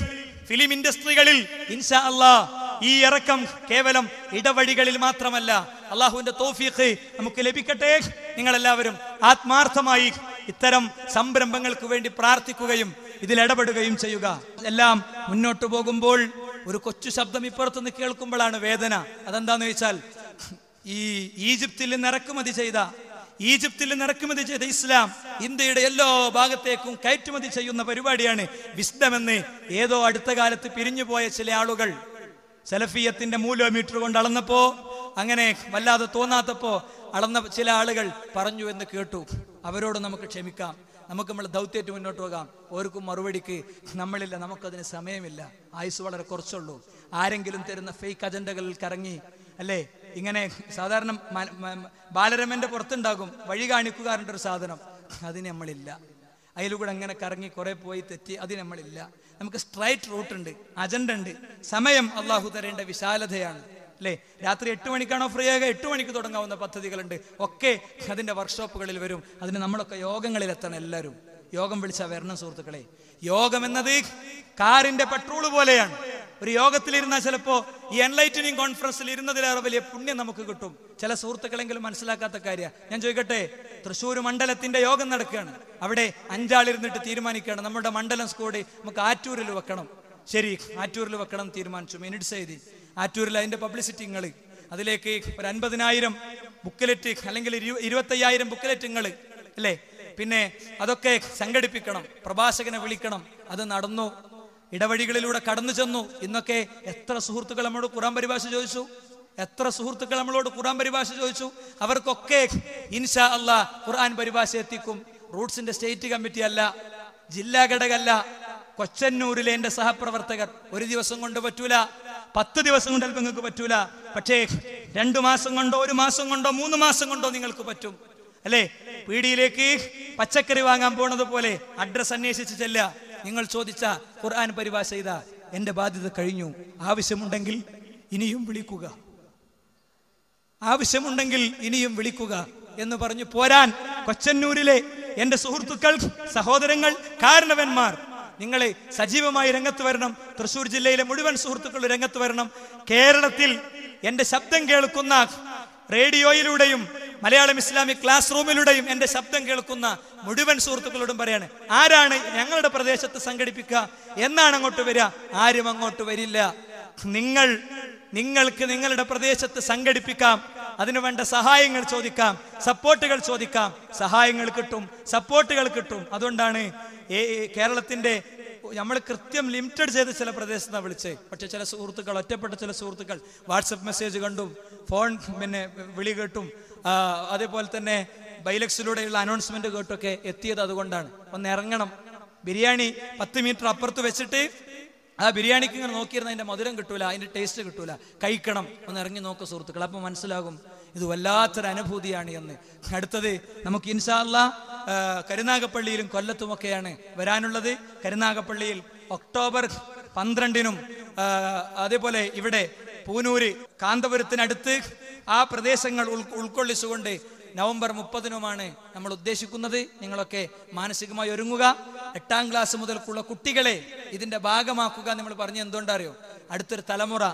ഫിലിം ഇൻഡസ്ട്രികളിൽ ഇൻഷാ അല്ലാഹ് ഈ ഇറക്കം കേവലം ഇടവഴികളിൽ മാത്രമല്ല, അള്ളാഹുവിന്റെ തൗഫീഖ് നമുക്ക് ലഭിക്കട്ടെ. നിങ്ങളെല്ലാവരും ആത്മാർത്ഥമായി ഇത്തരം സംരംഭങ്ങൾക്ക് വേണ്ടി പ്രാർത്ഥിക്കുകയും ഇതിൽ ഇടപെടുകയും ചെയ്യുക. എല്ലാം മുന്നോട്ട് പോകുമ്പോൾ ഒരു കൊച്ചു ശബ്ദം ഇപ്പുറത്തുനിന്ന് കേൾക്കുമ്പോഴാണ് വേദന. അതെന്താന്ന് വെച്ചാൽ, ഈ ഈജിപ്തിൽ നിന്ന് ഇറക്കുമതി ചെയ്ത ഇസ്ലാം ഇന്ത്യയുടെ എല്ലാ ഭാഗത്തേക്കും കയറ്റുമതി ചെയ്യുന്ന പരിപാടിയാണ് വിസ്ഡമെന്ന് ഏതോ അടുത്ത കാലത്ത് പിരിഞ്ഞുപോയ ചില ആളുകൾ സലഫിയത്തിന്റെ മൂലോമീറ്റർ കൊണ്ട് അളന്നപ്പോ, അങ്ങനെ വല്ലാതെ തോന്നാത്തപ്പോ അളന്ന ചില ആളുകൾ പറഞ്ഞു എന്ന് കേട്ടു. അവരോട് നമുക്ക് ക്ഷമിക്കാം, നമുക്ക് നമ്മൾ ദൗത്യമായിട്ട് മുന്നോട്ട് പോകാം. ഓർക്കും മറുപടിക്ക് നമ്മളില്ല, നമുക്കതിന് സമയമില്ല, ആയുസ് വളരെ കുറച്ചുള്ളൂ. ആരെങ്കിലും തരുന്ന ഫേക്ക് അജണ്ടകളിൽ കറങ്ങി, അല്ലേ? ഇങ്ങനെ സാധാരണ ബാലരമന്റെ പുറത്തുണ്ടാകും വഴി കാണിക്കുകാരൻ്റെ ഒരു സാധനം, അതിന് നമ്മളില്ല. അതിലൂടെ അങ്ങനെ കറങ്ങി കുറെ പോയി തെറ്റി, അതിന് നമ്മളില്ല. നമുക്ക് സ്ട്രൈറ്റ് റൂട്ട് ഉണ്ട്, അജണ്ട ഉണ്ട്. സമയം അള്ളാഹു തരേണ്ട വിശാലതയാണ്, അല്ലേ? രാത്രി 8 മണിക്കാണോ ഫ്രീ ആകുക, 8 മണിക്ക് തുടങ്ങാവുന്ന പദ്ധതികളുണ്ട്. ഒക്കെ അതിന്റെ വർക്ക്ഷോപ്പുകളിൽ വരും. അതിന് നമ്മളൊക്കെ യോഗങ്ങളിൽ എത്തണം. എല്ലാവരും യോഗം വിളിച്ചാൽ വരണം സുഹൃത്തുക്കളെ. യോഗം എന്നത് കാറിന്റെ പെട്രോൾ പോലെയാണ്. ഒരു യോഗത്തിലിരുന്നാൽ ചിലപ്പോ ഈ എൻലൈറ്റനിങ് കോൺഫറൻസിൽ ഇരുന്നതിലേറെ വലിയ പുണ്യം നമുക്ക് കിട്ടും. ചില സുഹൃത്തുക്കളെങ്കിലും മനസ്സിലാക്കാത്ത കാര്യം ഞാൻ ചോദിക്കട്ടെ. തൃശ്ശൂർ മണ്ഡലത്തിന്റെ യോഗം നടക്കുകയാണ്. അവിടെ 5 ആളിരുന്നിട്ട് തീരുമാനിക്കുകയാണ്, നമ്മുടെ മണ്ഡലം സ്കോഡ് നമുക്ക് ആറ്റൂരിൽ വെക്കണം. ശരി, ആറ്റൂരിൽ വെക്കണം തീരുമാനിച്ചു. മിനിറ്റ്സ് എഴുതി ആറ്റൂരിൽ അതിന്റെ പബ്ലിസിറ്റിങ്ങൾ, അതിലേക്ക് ഒരു 50,000 ബുക്കലെറ്റ് അല്ലെങ്കിൽ 25,000 ബുക്കലെറ്റുകൾ, അല്ലേ? പിന്നെ അതൊക്കെ സംഘടിപ്പിക്കണം, പ്രഭാഷകനെ വിളിക്കണം. അത് നടന്നു. ഇടവഴികളിലൂടെ കടന്നു ചെന്നു. ഇന്നൊക്കെ എത്ര സുഹൃത്തുക്കൾ നമ്മളോട് ഖുർആൻ പരിഭാഷ ചോദിച്ചു, എത്ര സുഹൃത്തുക്കൾ നമ്മളോട് ഖുർആൻ പരിഭാഷ ചോദിച്ചു. അവർക്കൊക്കെ ഇൻഷാ അല്ലാഹ് ഖുർആൻ പരിഭാഷ എത്തിക്കും. റൂട്ട്സിന്റെ സ്റ്റേറ്റ് കമ്മിറ്റി അല്ല, ജില്ലാ ഘടകമല്ല, കൊച്ചന്നൂരിലെ എന്റെ സഹപ്രവർത്തകർ. ഒരു ദിവസം കൊണ്ട് പറ്റൂല, 10 ദിവസം കൊണ്ട് ചിലപ്പോൾ നിങ്ങൾക്ക് പറ്റൂല. പക്ഷേ 2 മാസം കൊണ്ടോ 1 മാസം കൊണ്ടോ 3 മാസം കൊണ്ടോ നിങ്ങൾക്ക് പറ്റും, അല്ലേ? പീടിയിലേക്ക് പച്ചക്കറി വാങ്ങാൻ പോണത് പോലെ അഡ്രസ് അന്വേഷിച്ച് ചെല്ലുക. നിങ്ങൾ ചോദിച്ച ഖുർആൻ പരിഭാഷ ചെയ്താ എന്റെ ബാധ്യത കഴിഞ്ഞു, ആവശ്യമുണ്ടെങ്കിൽ ഇനിയും വിളിക്കുക, ആവശ്യമുണ്ടെങ്കിൽ ഇനിയും വിളിക്കുക എന്ന് പറഞ്ഞു പോരാൻ കൊച്ചന്നൂരിലെ എന്റെ സുഹൃത്തുക്കൾ, സഹോദരങ്ങൾ, കാരണവന്മാർ, നിങ്ങൾ സജീവമായി രംഗത്ത് വരണം. തൃശ്ശൂർ ജില്ലയിലെ മുഴുവൻ സുഹൃത്തുക്കൾ രംഗത്ത് വരണം. കേരളത്തിൽ എന്റെ ശബ്ദം കേൾക്കുന്ന, റേഡിയോയിലൂടെയും മലയാളം ഇസ്ലാമിക് ക്ലാസ് റൂമിലൂടെയും എന്റെ ശബ്ദം കേൾക്കുന്ന മുഴുവൻ സുഹൃത്തുക്കളോടും പറയാണ്, ആരാണ് ഞങ്ങളുടെ പ്രദേശത്ത് സംഘടിപ്പിക്കുക, എന്നാണ് അങ്ങോട്ട് വരിക? ആരും അങ്ങോട്ട് വരില്ല. നിങ്ങൾക്ക് നിങ്ങളുടെ പ്രദേശത്ത് സംഘടിപ്പിക്കാം. അതിനു വേണ്ട സഹായങ്ങൾ ചോദിക്കാം, സപ്പോർട്ടുകൾ ചോദിക്കാം. സഹായങ്ങൾ കിട്ടും, സപ്പോർട്ടുകൾ കിട്ടും. അതുകൊണ്ടാണ് കേരളത്തിന്റെ നമ്മൾ കൃത്യം ലിമിറ്റഡ് ചെയ്ത് ചില പ്രദേശത്താണ് വിളിച്ചത്. പക്ഷെ ചില സുഹൃത്തുക്കൾ, ഒറ്റപ്പെട്ട ചില സുഹൃത്തുക്കൾ വാട്സപ്പ് മെസ്സേജ് കണ്ടും ഫോൺ വിളി കേട്ടും അതേപോലെ തന്നെ ബൈലക്സിലൂടെയുള്ള അനൗൺസ്മെന്റ് കേട്ടൊക്കെ എത്തിയത് അതുകൊണ്ടാണ്. ഒന്ന് ഇറങ്ങണം. ബിരിയാണി 10 മീറ്റർ അപ്പുറത്ത് വെച്ചിട്ട് ആ ബിരിയാണിക്ക് ഇങ്ങനെ നോക്കിയിരുന്ന അതിന്റെ മധുരം കിട്ടൂല, അതിന്റെ ടേസ്റ്റ് കിട്ടൂല. കഴിക്കണം. ഒന്ന് ഇറങ്ങി നോക്കുക സുഹൃത്തുക്കൾ, അപ്പൊ മനസ്സിലാകും ഇത് വല്ലാത്തൊരു അനുഭൂതിയാണ് എന്ന്. അടുത്തത് നമുക്ക് ഇൻഷാ അല്ലാഹ് കരുനാഗപ്പള്ളിയിലും കൊല്ലത്തുമൊക്കെയാണ് വരാനുള്ളത്. കരുനാഗപ്പള്ളിയിൽ ഒക്ടോബർ 12-നും അതേപോലെ ഇവിടെ പൂനൂര് കാന്തപുരത്തിനടുത്ത് ആ പ്രദേശങ്ങൾ ഉൾക്കൊള്ളിച്ചുകൊണ്ട് നവംബർ 30-നുമാണ് നമ്മൾ ഉദ്ദേശിക്കുന്നത്. നിങ്ങളൊക്കെ മാനസികമായി ഒരുങ്ങുക. 8ാം ക്ലാസ് മുതൽക്കുള്ള കുട്ടികളെ ഇതിന്റെ ഭാഗമാക്കുക. നമ്മൾ പറഞ്ഞ എന്തുകൊണ്ടറിയോ, അടുത്തൊരു തലമുറ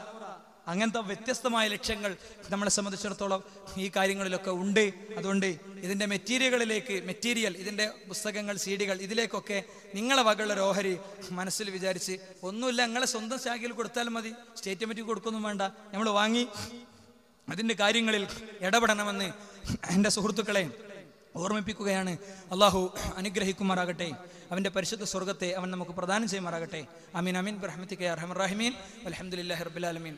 അങ്ങനത്തെ വ്യത്യസ്തമായ ലക്ഷ്യങ്ങൾ നമ്മളെ സംബന്ധിച്ചിടത്തോളം ഈ കാര്യങ്ങളിലൊക്കെ ഉണ്ട്. അതുകൊണ്ട് ഇതിന്റെ മെറ്റീരിയൽ ഇതിന്റെ പുസ്തകങ്ങൾ, CD-കൾ ഇതിലേക്കൊക്കെ നിങ്ങളെ വകയുള്ള ഒരു ഓഹരി മനസ്സിൽ വിചാരിച്ച് ഒന്നുമില്ല, നിങ്ങളെ സ്വന്തം ശാഖയിൽ കൊടുത്താൽ മതി, സ്റ്റേറ്റ് കമ്മിറ്റി കൊടുക്കൊന്നും വേണ്ട, നമ്മൾ വാങ്ങി അതിന്റെ കാര്യങ്ങളിൽ ഇടപെടണമെന്ന് എൻ്റെ സുഹൃത്തുക്കളെ ഓർമ്മിപ്പിക്കുകയാണ്. അള്ളാഹു അനുഗ്രഹിക്കുമാറാകട്ടെ. അവന്റെ പരിശുദ്ധ സ്വർഗ്ഗത്തെ അവൻ നമുക്ക് പ്രദാനം ചെയ്യുമാറാകട്ടെ. ആമീൻ ആമീൻ ബിറഹ്മതിക യാ അർഹമർ റഹീമീൻ. വൽഹംദുലില്ലാഹി റബ്ബിൽ ആലമീൻ.